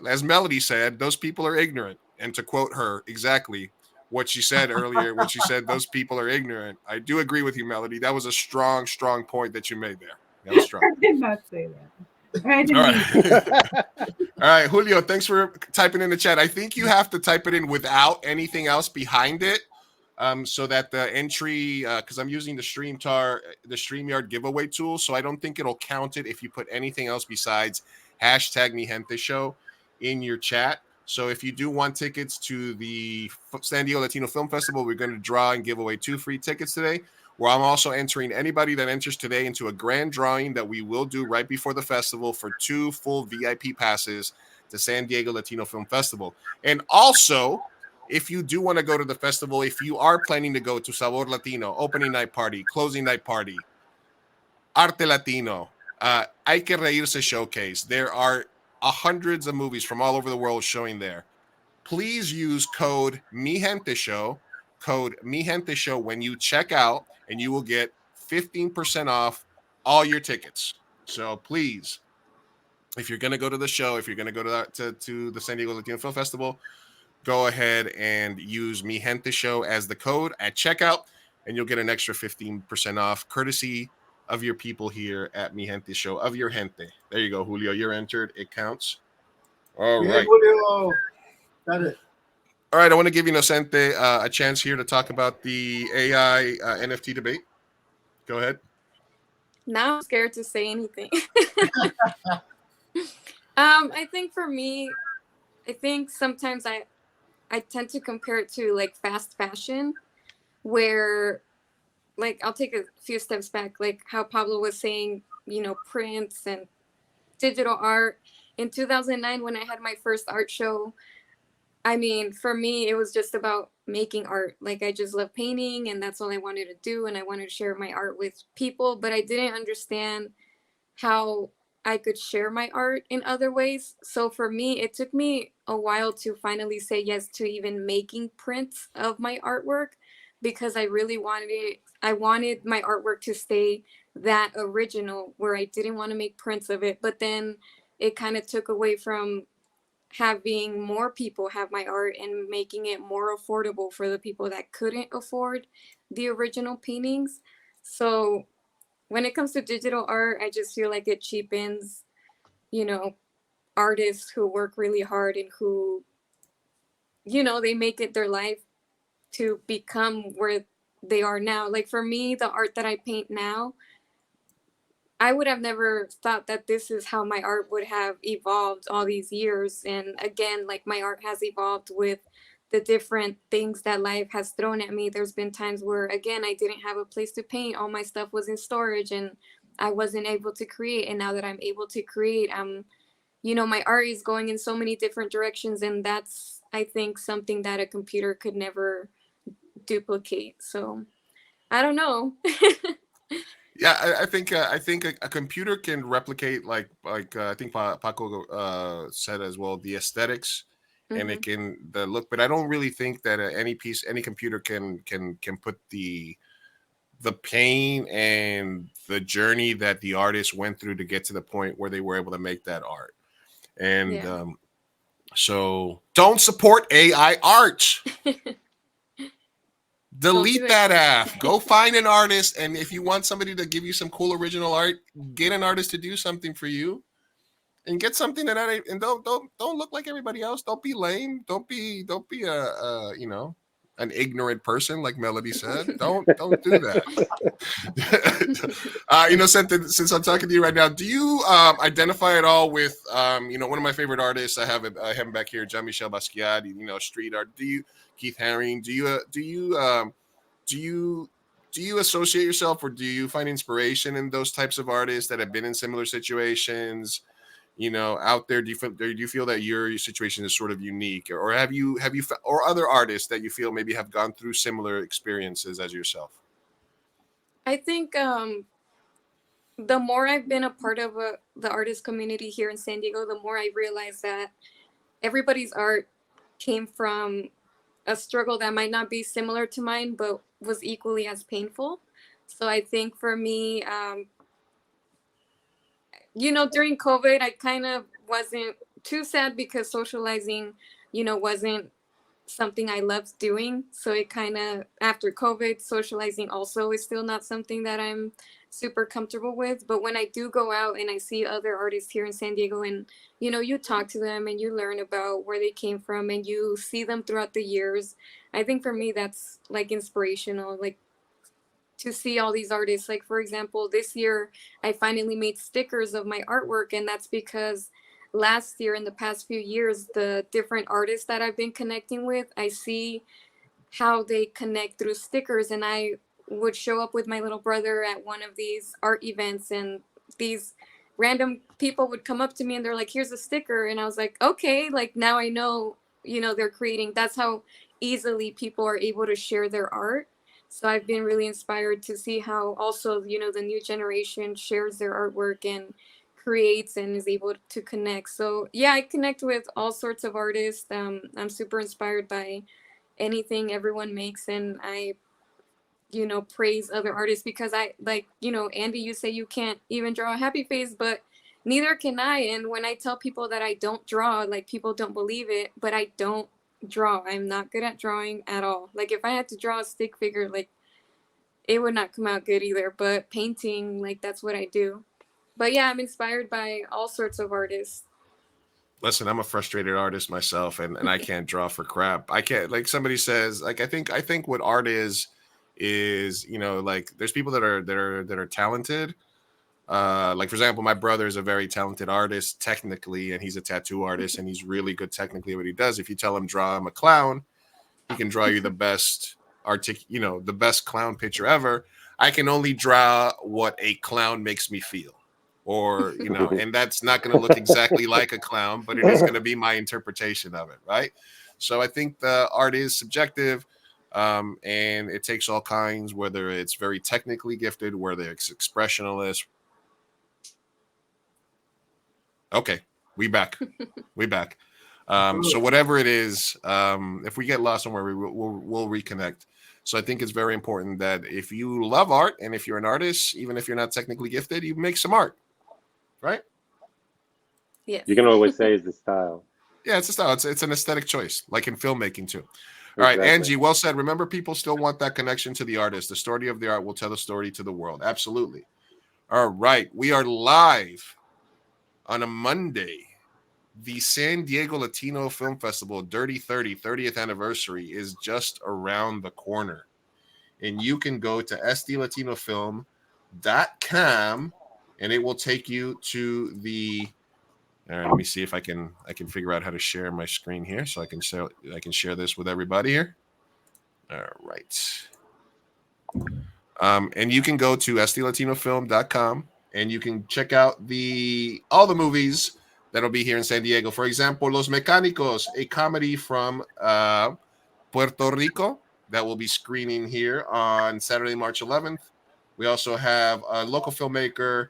as Melody said, those people are ignorant. And to quote her exactly what she said earlier, when she said those people are ignorant, I do agree with you, Melody. That was a strong, strong point that you made there. That was strong. I did not say that. I didn't All mean right. All right, Julio, thanks for typing in the chat. I think you have to type it in without anything else behind it, so that the entry, because I'm using the StreamYard giveaway tool, so I don't think it'll count it if you put anything else besides hashtag Mi Gente Show in your chat. So if you do want tickets to the San Diego Latino Film Festival, we're going to draw and give away 2 free tickets today, where I'm also entering anybody that enters today into a grand drawing that we will do right before the festival for 2 full VIP passes to San Diego Latino Film Festival. And also, if you do want to go to the festival, if you are planning to go to Sabor Latino, opening night party, closing night party, Arte Latino, Hay que Reírse showcase, there are hundreds of movies from all over the world showing there. Please use code Mi Gente Show when you check out, and you will get 15% off all your tickets. So please, if you're going to go to the show, if you're going to go to the San Diego Latino Film Festival, go ahead and use Mi Gente Show as the code at checkout, and you'll get an extra 15% off, courtesy of your people here at Mi Gente Show, of your gente. There you go, Julio. You're entered. It counts. All right. Julio. Got it. All right. I want to give Inocente a chance here to talk about the AI NFT debate. Go ahead. Now I'm scared to say anything. I think for me, I think sometimes I I tend to compare it to like fast fashion, where like I'll take a few steps back, like how Pablo was saying, prints and digital art. In 2009, when I had my first art show, I mean, for me, it was just about making art. Like, I just love painting, and that's all I wanted to do. And I wanted to share my art with people, but I didn't understand how I could share my art in other ways. So for me, it took me a while to finally say yes to even making prints of my artwork, because I really wanted my artwork to stay that original, where I didn't want to make prints of it. But then it kind of took away from having more people have my art and making it more affordable for the people that couldn't afford the original paintings. So when it comes to digital art, I just feel like it cheapens, you know, artists who work really hard and who, they make it their life to become where they are now. Like for me, the art that I paint now, I would have never thought that this is how my art would have evolved all these years. And again, like my art has evolved with the different things that life has thrown at me. There's been times where, again, I didn't have a place to paint. All my stuff was in storage and I wasn't able to create. And now that I'm able to create, my art is going in so many different directions. And that's, I think, something that a computer could never duplicate. So I don't know. Yeah, I think a computer can replicate like I think Paco said as well, the aesthetics, and it can the look, but I don't really think that any computer can put the pain and the journey that the artist went through to get to the point where they were able to make that art. And so don't support AI art. Delete that app. Go find an artist, and if you want somebody to give you some cool original art, get an artist to do something for you, and get something and don't look like everybody else. Don't be lame. Don't be an ignorant person like Melody said. Don't do that. Since I'm talking to you right now, do you identify at all with one of my favorite artists? I have him back here, Jean-Michel Basquiat. Street art. Do you Keith Haring? Do you associate yourself, or do you find inspiration in those types of artists that have been in similar situations? Out there, do you feel that your situation is sort of unique, or have you or other artists that you feel maybe have gone through similar experiences as yourself? I think the more I've been a part of the artist community here in San Diego, the more I realize that everybody's art came from a struggle that might not be similar to mine, but was equally as painful. So I think for me, during COVID, I kind of wasn't too sad because socializing, wasn't something I loved doing. So it kind of, after COVID, socializing also is still not something that I'm super comfortable with. But when I do go out and I see other artists here in San Diego, and, you talk to them and you learn about where they came from and you see them throughout the years, I think for me, that's like inspirational. Like, to see all these artists, like for example, this year I finally made stickers of my artwork, and that's because last year, in the past few years, the different artists that I've been connecting with, I see how they connect through stickers. And I would show up with my little brother at one of these art events, and these random people would come up to me and they're like, here's a sticker. And I was like, okay, like now I know, they're creating. That's how easily people are able to share their art. So I've been really inspired to see how also, the new generation shares their artwork and creates and is able to connect. So yeah, I connect with all sorts of artists. I'm super inspired by anything everyone makes, and I, praise other artists, because I like, Andy, you say you can't even draw a happy face, but neither can I. And when I tell people that I don't draw, like people don't believe it, but I don't draw. I'm not good at drawing at all. Like if I had to draw a stick figure, like it would not come out good either. But painting, like that's what I do. But yeah, I'm inspired by all sorts of artists. Listen, I'm a frustrated artist myself, and I can't draw for crap. I can't, like somebody says, like I think what art is like there's people that are talented, Like, for example, my brother is a very talented artist technically, and he's a tattoo artist, and he's really good technically at what he does. If you tell him draw him a clown, he can draw you the best the best clown picture ever. I can only draw what a clown makes me feel, or and that's not going to look exactly like a clown, but it is going to be my interpretation of it, right? So I think the art is subjective, and it takes all kinds, whether it's very technically gifted, whether it's expressionalist. Okay, we back. We back. So whatever it is, if we get lost somewhere, we'll reconnect. So I think it's very important that if you love art and if you're an artist, even if you're not technically gifted, you make some art, right? Yes. You can always say it's the style. Yeah, it's a style. It's an aesthetic choice, like in filmmaking too. All right, Angie, well said. Remember, people still want that connection to the artist. The story of the art will tell the story to the world. Absolutely. All right, we are live on a Monday. The San Diego Latino Film Festival Dirty 30 30th anniversary is just around the corner. And you can go to sdlatinofilm.com and it will take you to the all right, let me see if I can figure out how to share my screen here so I can share this with everybody here. All right. And you can go to sdlatinofilm.com and you can check out all the movies that'll be here in San Diego. For example, Los Mecánicos, a comedy from Puerto Rico that will be screening here on Saturday, March 11th. We also have a local filmmaker,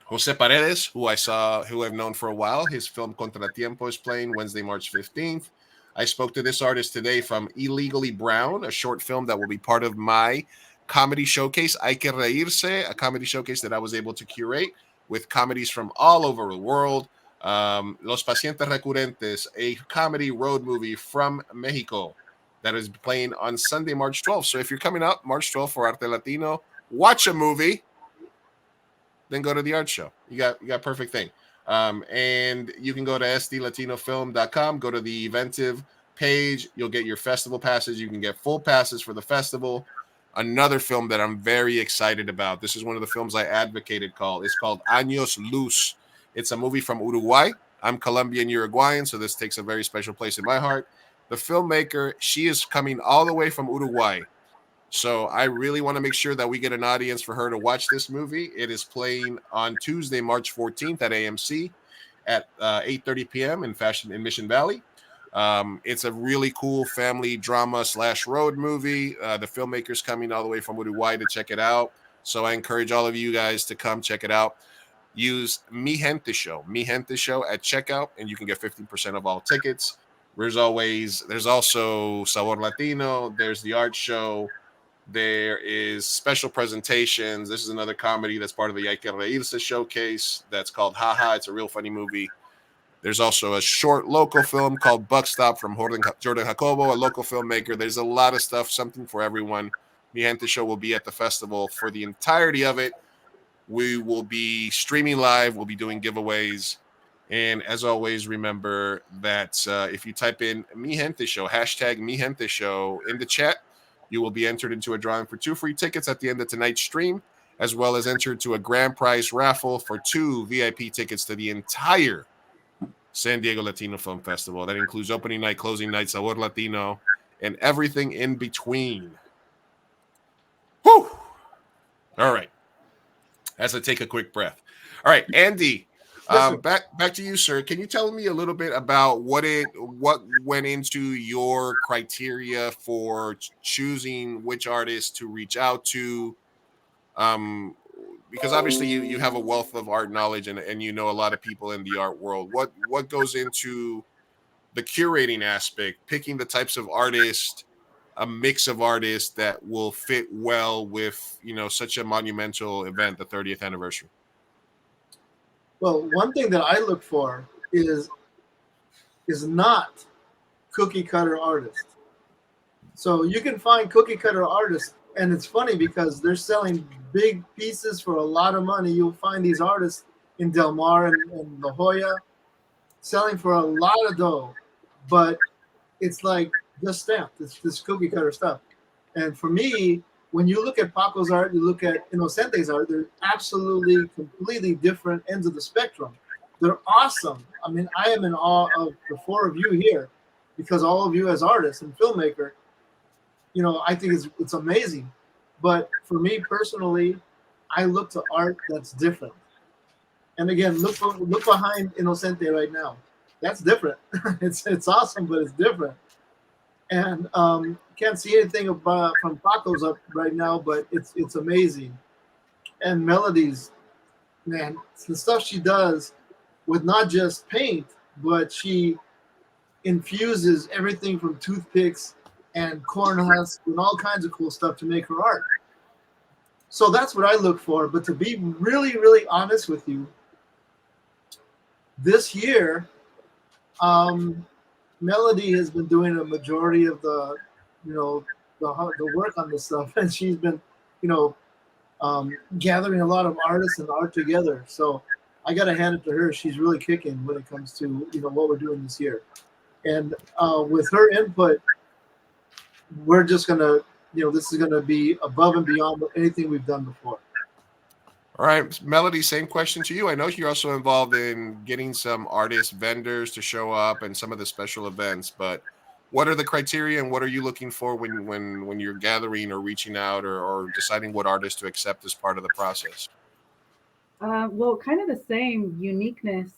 Jose Paredes, who I've known for a while. His film Contratiempo is playing Wednesday, March 15th. I spoke to this artist today from Illegally Brown, a short film that will be part of my comedy showcase, Hay que Reírse, a comedy showcase that I was able to curate with comedies from all over the world. Los Pacientes Recurrentes, a comedy road movie from Mexico that is playing on Sunday, March 12th. So if you're coming up March 12th for Arte Latino, watch a movie, then go to the art show. You got perfect thing. And you can go to sdlatinofilm.com, go to the Eventive page. You'll get your festival passes. You can get full passes for the festival. Another film that I'm very excited about. This is one of the films I advocated It's called Años Luz. It's a movie from Uruguay. I'm Colombian Uruguayan, so this takes a very special place in my heart. The filmmaker, she is coming all the way from Uruguay. So I really want to make sure that we get an audience for her to watch this movie. It is playing on Tuesday, March 14th at AMC at 8:30 p.m. in Mission Valley. It's a really cool family drama / road movie. The filmmaker's coming all the way from Uruguay to check it out. So I encourage all of you guys to come check it out. Use Mi Gente Show at checkout, and you can get 15% of all tickets. There's also Sabor Latino. There's the art show. There is special presentations. This is another comedy that's part of the Hay que Reírse showcase that's called Haha. It's a real funny movie. There's also a short local film called Buck Stop from Jordan Jacobo, a local filmmaker. There's a lot of stuff, something for everyone. Mi Gente Show will be at the festival for the entirety of it. We will be streaming live. We'll be doing giveaways. And as always, remember that if you type in Mi Gente Show, hashtag Mi Gente Show in the chat, you will be entered into a drawing for 2 free tickets at the end of tonight's stream, as well as entered to a grand prize raffle for 2 VIP tickets to the entire San Diego Latino Film Festival. That includes opening night, closing night, Sabor Latino, and everything in between. Whew! All right. As I take a quick breath. All right, Andy, back to you, sir. Can you tell me a little bit about what went into your criteria for choosing which artist to reach out to? Because obviously you have a wealth of art knowledge and you know a lot of people in the art world. What goes into the curating aspect, picking the types of artists, a mix of artists that will fit well with, such a monumental event, the 30th anniversary? Well, one thing that I look for is not cookie cutter artists. So you can find cookie cutter artists, and it's funny because they're selling big pieces for a lot of money. You'll find these artists in Del Mar and La Jolla selling for a lot of dough, but it's like just stamped. It's this cookie cutter stuff. And for me, when you look at Paco's art, you look at Inocente's art, they're absolutely, completely different ends of the spectrum. They're awesome. I mean, I am in awe of the four of you here because all of you as artists and filmmaker, I think it's amazing. But for me personally, I look to art that's different. And again, look behind Inocente right now. That's different. It's awesome, but it's different. And can't see anything from Paco's up right now, but it's amazing. And Melodies, man, the stuff she does with not just paint, but she infuses everything from toothpicks and corn husks and all kinds of cool stuff to make her art. So that's what I look for. But to be really, really honest with you, this year, Melody has been doing a majority of the work on this stuff, and she's been, gathering a lot of artists and art together. So I got to hand it to her. She's really kicking when it comes to what we're doing this year, and with her input, we're just gonna, this is gonna be above and beyond anything we've done before. All right, Melody, same question to you. I know you're also involved in getting some artist vendors to show up and some of the special events, but what are the criteria and what are you looking for when you're gathering or reaching out or deciding what artists to accept as part of the process? Well, kind of the same uniqueness,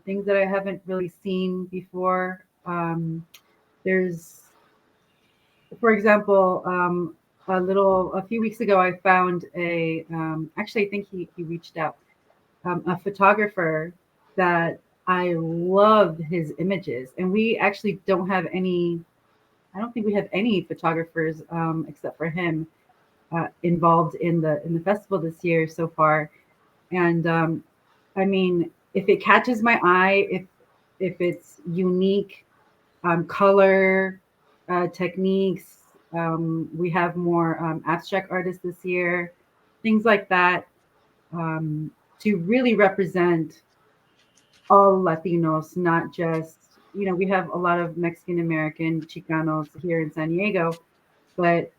things that I haven't really seen before. There's, for example, a few weeks ago, I found actually, I think he reached out, a photographer that I loved his images. And we actually don't have any, I don't think we have any photographers except for him involved in the festival this year so far. And I mean, if it catches my eye, if it's unique, color, techniques, we have more abstract artists this year, things like that, to really represent all Latinos, not just, we have a lot of Mexican American Chicanos here in San Diego, but,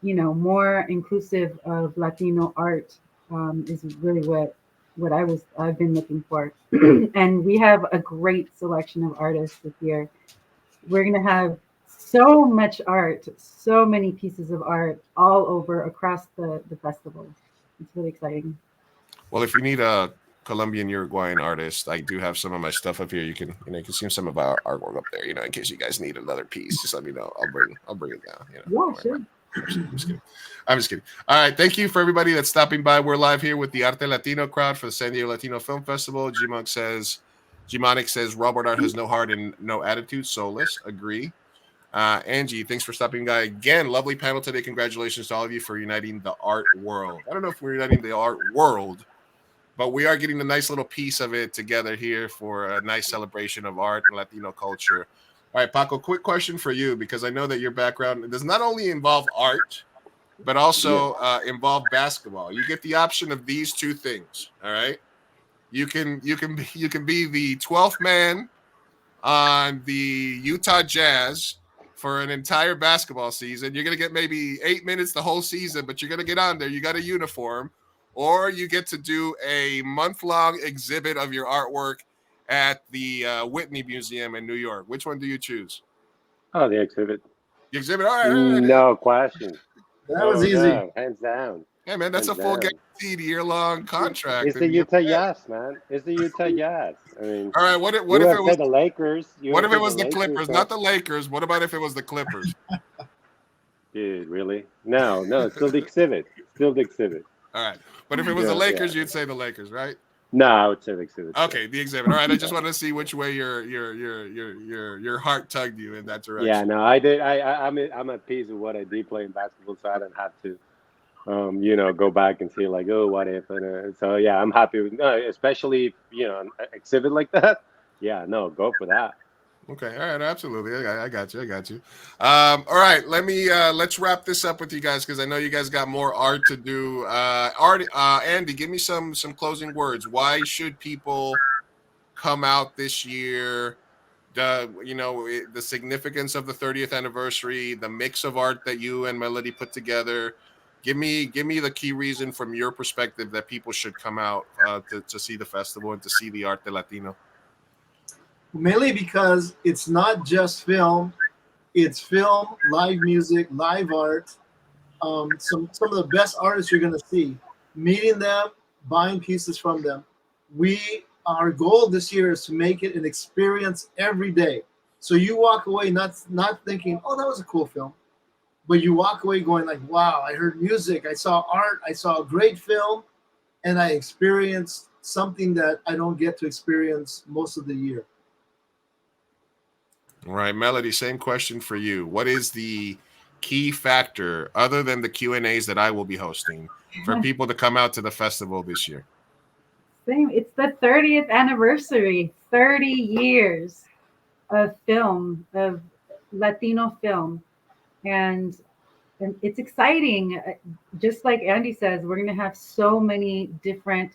more inclusive of Latino art is really what I've been looking for. And we have a great selection of artists this year. We're going to have so much art, so many pieces of art all over across the festival. It's really exciting. Well, if you need a Colombian Uruguayan artist, I do have some of my stuff up here. You can see some of our artwork up there. In case you guys need another piece, just let me know. I'll bring it down. Yeah, sure. I'm just kidding. All right. Thank you for everybody that's stopping by. We're live here with the Arte Latino crowd for the San Diego Latino Film Festival. G-Monic says Robert Art has no heart and no attitude. Soulless. Agree. Angie, thanks for stopping by again. Lovely panel today. Congratulations to all of you for uniting the art world. I don't know if we're uniting the art world, but we are getting a nice little piece of it together here for a nice celebration of art and Latino culture. All right, Paco, quick question for you, because I know that your background does not only involve art, but also involve basketball. You get the option of these two things. All right. You can be the 12th man on the Utah Jazz for an entire basketball season. You're going to get maybe 8 minutes the whole season, but you're going to get on there. You got a uniform, or you get to do a month-long exhibit of your artwork at the Whitney Museum in New York. Which one do you choose? Oh, the exhibit. The exhibit? All right. No question. That was easy. No, hands down. Yeah, man, that's a full guaranteed year-long contract. It's the Utah Jazz, man. It's the Utah Jazz. I mean, all right. What if it was the Lakers? What if it was the Clippers? Not the Lakers. What about if it was the Clippers? Dude, really? No. It's still the exhibit. Still the exhibit. All right. But if it was the Lakers, you'd say the Lakers, right? No, I would say the exhibit. Okay, the exhibit. All right. I just wanted to see which way your heart tugged you in that direction. Yeah, no, I did. I'm at peace with what I did playing basketball, so I don't have to, go back and see like, oh, what if? So yeah, I'm happy with, especially an exhibit like that. Yeah, no, go for that. Okay, all right, absolutely. I got you. All right, let's wrap this up with you guys because I know you guys got more art to do. Andy, give me some closing words. Why should people come out this year? The significance of the 30th anniversary, the mix of art that you and Melody put together. Give me the key reason from your perspective that people should come out to see the festival and to see the Arte Latino. Mainly because it's not just film; it's film, live music, live art. Some of the best artists you're gonna see. Meeting them, buying pieces from them. Our goal this year is to make it an experience every day. So you walk away not thinking, oh, that was a cool film, but you walk away going like, wow, I heard music, I saw art, I saw a great film, and I experienced something that I don't get to experience most of the year. All right, Melody, same question for you. What is the key factor, other than the Q&As that I will be hosting, for people to come out to the festival this year? Same. It's the 30th anniversary, 30 years of film, of Latino film. And it's exciting. Just like Andy says, we're going to have so many different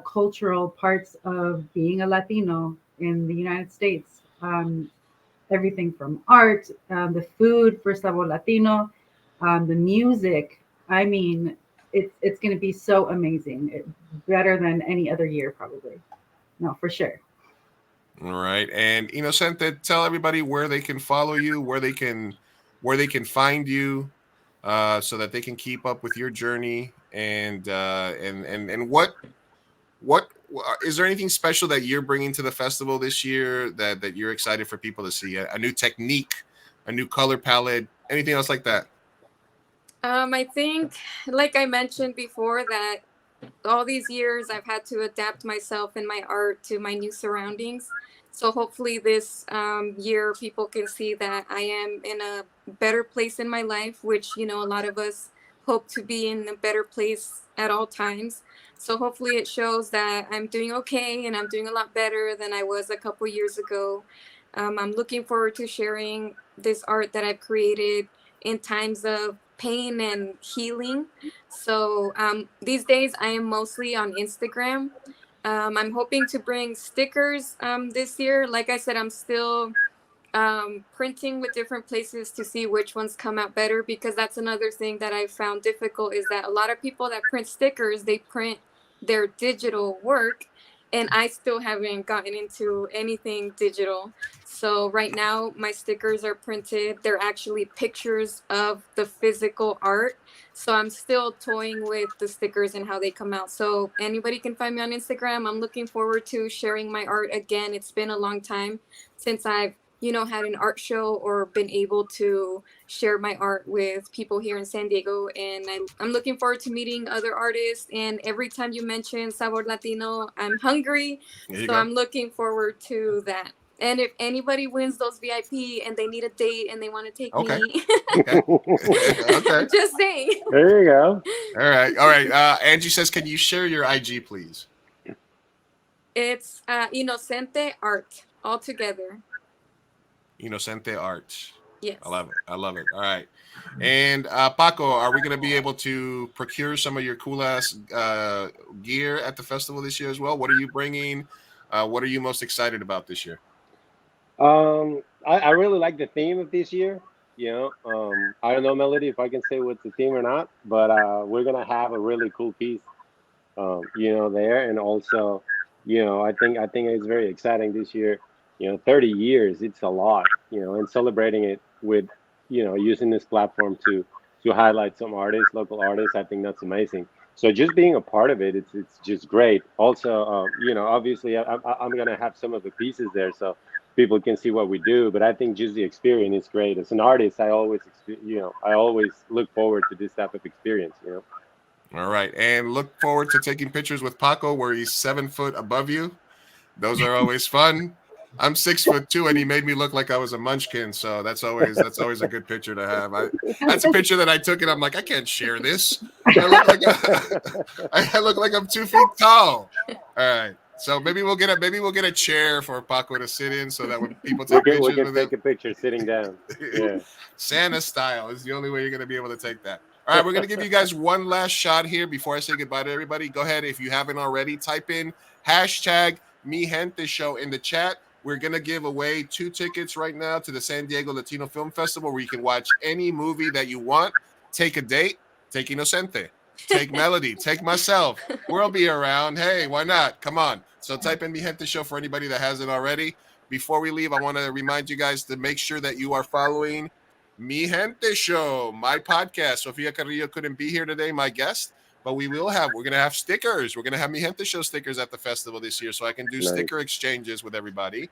cultural parts of being a Latino in the United States. Everything from art, the food for Sabor Latino, the music. I mean, it's going to be so amazing. Better than any other year, probably. No, for sure. All right. And Inocente, tell everybody where they can follow you, where they can find you, so that they can keep up with your journey. And what is there anything special that you're bringing to the festival this year that you're excited for people to see? A new technique, a new color palette, anything else like that? I think, like I mentioned before, that all these years I've had to adapt myself and my art to my new surroundings. So hopefully this year people can see that I am in a better place in my life, which, a lot of us hope to be in a better place at all times. So hopefully it shows that I'm doing okay and I'm doing a lot better than I was a couple years ago. I'm looking forward to sharing this art that I've created in times of pain and healing. So these days I am mostly on Instagram. I'm hoping to bring stickers this year. Like I said, I'm still printing with different places to see which ones come out better, because that's another thing that I found difficult, is that a lot of people that print stickers, they print their digital work, and I still haven't gotten into anything digital. So right now my stickers are printed. They're actually pictures of the physical art. So I'm still toying with the stickers and how they come out. So anybody can find me on Instagram. I'm looking forward to sharing my art again. It's been a long time since I've had an art show or been able to share my art with people here in San Diego. And I'm looking forward to meeting other artists. And every time you mention Sabor Latino, I'm hungry. So I'm looking forward to that. And if anybody wins those VIP and they need a date and they want to take me, Okay. just saying. There you go. All right. Angie says, can you share your IG, please? It's Inocente Art, all together. Inocente Art. Yes. I love it. All right. And Paco, are we going to be able to procure some of your cool ass gear at the festival this year as well? What are you bringing? What are you most excited about this year? I really like the theme of this year. I don't know, Melody, if I can say what's the theme or not, but we're gonna have a really cool piece, there, and also, I think it's very exciting this year. 30 years, it's a lot, and celebrating it with, using this platform to highlight some artists, local artists. I think that's amazing. So just being a part of it, it's just great. Also, obviously I'm gonna have some of the pieces there, so people can see what we do. But I think just the experience is great. As an artist, I always look forward to this type of experience. All right, and look forward to taking pictures with Paco where he's 7 foot above you. Those are always fun. I'm 6'2", and he made me look like I was a munchkin. So that's always a good picture to have. That's a picture that I took, and I'm like, I can't share this. I look like I'm 2 feet tall. All right. So maybe we'll get a chair for Paco to sit in, so that when people take pictures we can with take him, a picture sitting down. Yeah. Santa style is the only way you're going to be able to take that. All right, we're going to give you guys one last shot here before I say goodbye to everybody. Go ahead, if you haven't already, type in #MiGente Show in the chat. We're going to give away 2 tickets right now to the San Diego Latino Film Festival, where you can watch any movie that you want, take a date, take Inocente, take Melody, take myself. We'll be around. Hey, why not? Come on. So type in Mi Gente Show for anybody that hasn't already. Before we leave, I want to remind you guys to make sure that you are following Mi Gente Show, my podcast. Sofia Carrillo couldn't be here today, my guest, but we're going to have stickers. We're going to have Mi Gente Show stickers at the festival this year, so I can do sticker exchanges with everybody.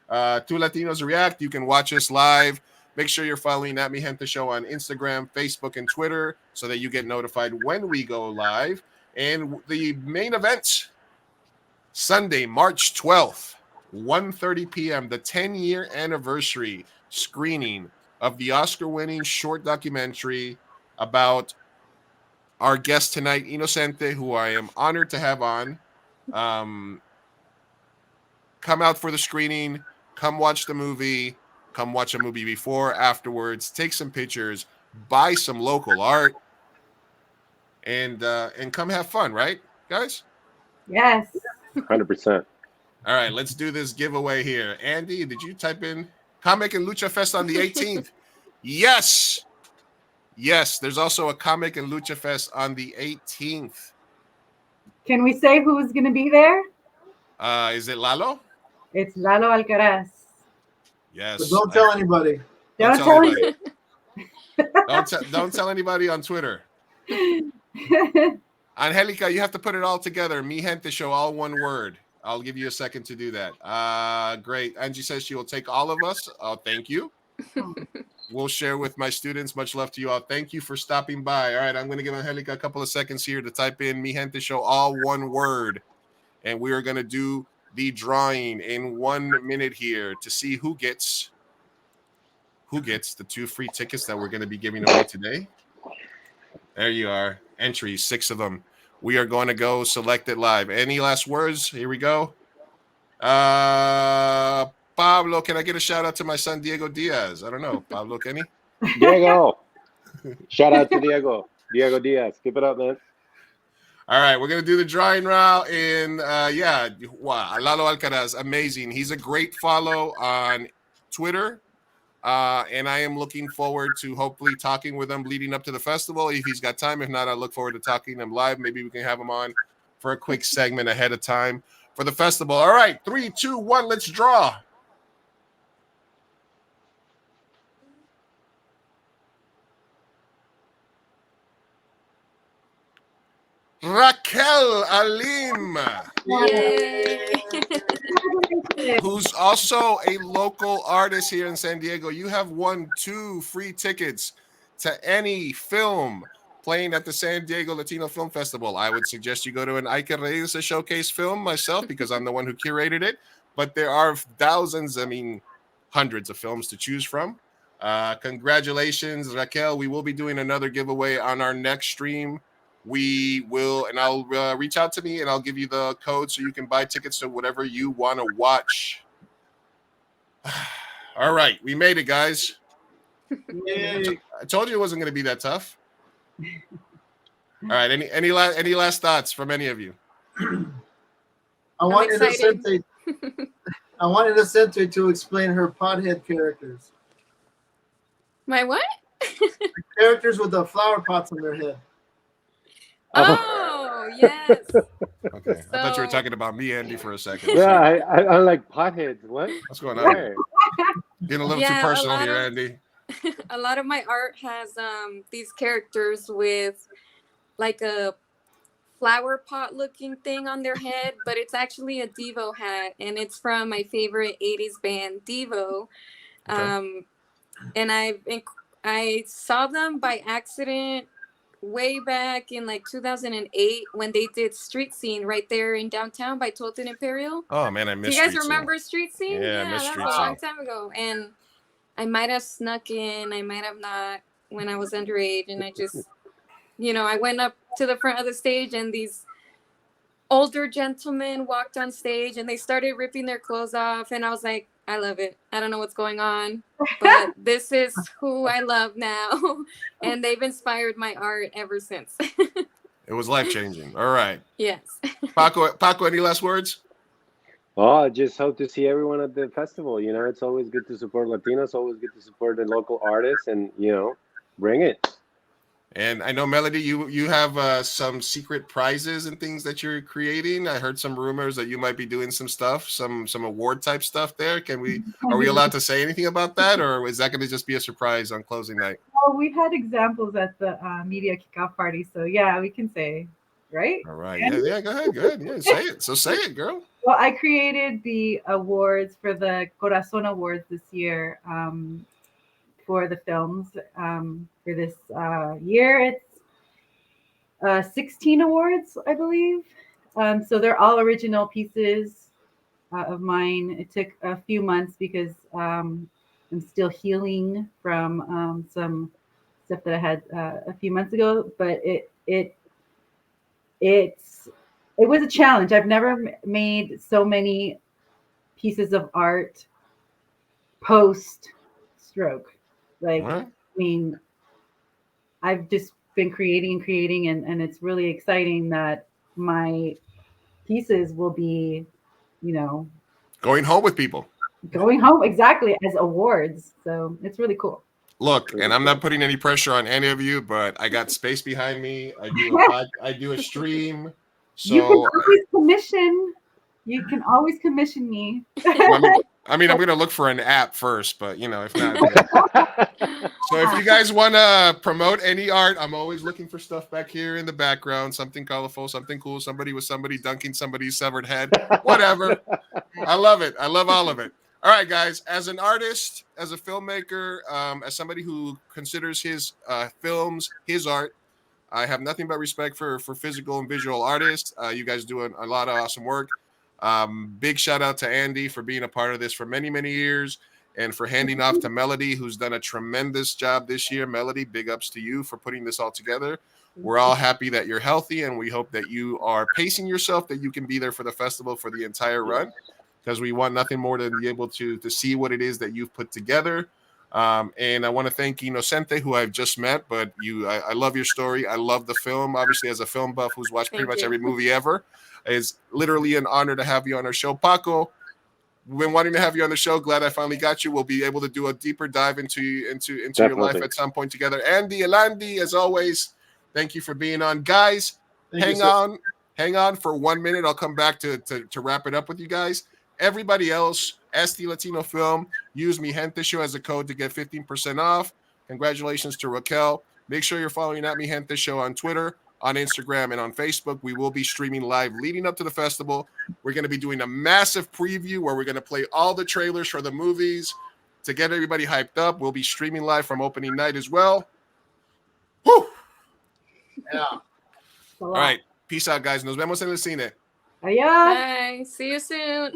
Two Latinos React. You can watch us live. Make sure you're following at Mi Gente Show on Instagram, Facebook, and Twitter so that you get notified when we go live. And the main event, Sunday, March 12th, 1:30 p.m., the 10-year anniversary screening of the Oscar-winning short documentary about our guest tonight, Inocente, who I am honored to have on. Come out for the screening. Come watch the movie. Come watch a movie before, afterwards. Take some pictures. Buy some local art. And come have fun, right, guys? Yes. 100%. All right, let's do this giveaway here. Andy, did you type in Comic and Lucha Fest on the 18th? Yes. Yes, there's also a Comic and Lucha Fest on the 18th. Can we say who's going to be there? Is it Lalo? It's Lalo Alcaraz. Yes. But don't tell anybody. Don't tell anybody. Don't tell anybody on Twitter. Angelica, you have to put it all together. Mi Gente Show, all one word. I'll give you a second to do that. Great. Angie says she will take all of us. Oh, thank you. We'll share with my students. Much love to you all. Thank you for stopping by. All right, I'm going to give Angelica a couple of seconds here to type in Mi Gente Show, all one word. And we are going to do the drawing in 1 minute here to see who gets the 2 free tickets that we're going to be giving away today. There you are. Entries, 6 of them. We are going to go select it live. Any last words? Here we go. Pablo, can I get a shout out to my son, Diego Diaz? I don't know. Pablo, can he? Diego. Shout out to Diego. Diego Diaz. Keep it up, man. All right, we're going to do the drawing route in, wow, Lalo Alcaraz, amazing. He's a great follow on Twitter. And I am looking forward to hopefully talking with him leading up to the festival. If he's got time, if not, I look forward to talking to him live. Maybe we can have him on for a quick segment ahead of time for the festival. All right, 3, 2, 1, let's draw. Raquel Alim, who's also a local artist here in San Diego. You have won 2 free tickets to any film playing at the San Diego Latino Film Festival. I would suggest you go to an Ike Reyes showcase film myself because I'm the one who curated it. But there are thousands, hundreds of films to choose from. Congratulations, Raquel. We will be doing another giveaway on our next stream. We will, and I'll reach out to me and I'll give you the code so you can buy tickets to whatever you want to watch. All right, we made it, guys. Yay. I told you it wasn't going to be that tough. All right, any last thoughts from any of you? I want Inocente to explain her pothead characters. My what? Characters with the flower pots on their head. Oh, yes. Okay, I thought you were talking about me, Andy, for a second. Yeah, I'm like potheads. What? What's going on? Hey. Getting a little too personal here, Andy. A lot of my art has these characters with like a flower pot looking thing on their head, but it's actually a Devo hat, and it's from my favorite 80s band, Devo. Okay. And I saw them by accident way back in like 2008 when they did Street Scene right there in downtown by 12th and Imperial. Oh man, I missed. Do you guys Street remember Street Scene? Yeah, I missed that Street was a long Scene. time ago. And I might have snuck in, I might have not when I was underage, and I just, I went up to the front of the stage and these older gentlemen walked on stage and they started ripping their clothes off, and I was like, I love it. I don't know what's going on, but this is who I love now. And they've inspired my art ever since. It was life-changing. All right. Yes. Paco, any last words? Oh, I just hope to see everyone at the festival. It's always good to support Latinos, always good to support the local artists, and, bring it. And I know, Melody, you have some secret prizes and things that you're creating. I heard some rumors that you might be doing some stuff, some award type stuff there. Are we allowed to say anything about that, or is that going to just be a surprise on closing night? Well, we had examples at the media kickoff party, so yeah, we can say, right? All right, yeah, go ahead, yeah, say it. So say it, girl. Well, I created the awards for the Corazon Awards this year. For the films for this year. It's 16 awards, I believe. So they're all original pieces of mine. It took a few months because I'm still healing from some stuff that I had a few months ago. But it was a challenge. I've never made so many pieces of art post stroke. Like, What? I mean, I've just been creating, and it's really exciting that my pieces will be, Going home with people. going home exactly as awards. So it's really cool. Look, and I'm not putting any pressure on any of you, but I got space behind me. I do a stream. So You can always commission me. I mean, I'm going to look for an app first, but if not. So if you guys want to promote any art, I'm always looking for stuff back here in the background, something colorful, something cool, somebody dunking somebody's severed head, whatever. I love it. I love all of it. All right, guys, as an artist, as a filmmaker, as somebody who considers his films his art, I have nothing but respect for physical and visual artists. You guys do a lot of awesome work. Big shout out to Andy for being a part of this for many, many years, and for handing off to Melody, who's done a tremendous job this year. Melody, big ups to you for putting this all together. We're all happy that you're healthy, and we hope that you are pacing yourself, that you can be there for the festival for the entire run, because we want nothing more than be able to see what it is that you've put together. And I want to thank Gente, who I've just met, but I love your story. I love the film. Obviously, as a film buff who's watched pretty much every movie ever, it's literally an honor to have you on our show. Paco, we've been wanting to have you on the show. Glad I finally got you. We'll be able to do a deeper dive into your life at some point together. Andy, Elandi, as always, thank you for being on. Guys, hang on for 1 minute. I'll come back to wrap it up with you guys. Everybody else, SD Latino Film, use Mi Gente Show as a code to get 15% off. Congratulations to Raquel. Make sure you're following at Mi Gente Show on Twitter, on Instagram, and on Facebook. We will be streaming live leading up to the festival. We're going to be doing a massive preview where we're going to play all the trailers for the movies to get everybody hyped up. We'll be streaming live from opening night as well. Woo! Yeah. All right. Peace out, guys. Nos vemos en el cine. Adios. Bye. See you soon.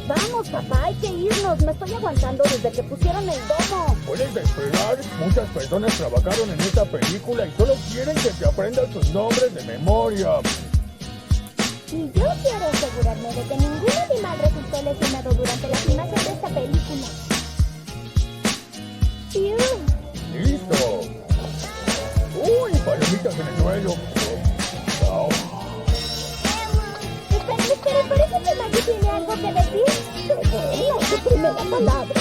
Vamos, papá, hay que irnos. Me estoy aguantando desde que pusieron el domo. Puedes esperar. Muchas personas trabajaron en esta película y solo quieren que te aprendas sus nombres de memoria. Y yo quiero asegurarme de que ningún animal resultó lesionado durante la filmación de esta película. ¡Listo! ¡Uy! Palomitas en el suelo. Chao. Espera, parece que Maggie tiene algo que decir. La primera palabra.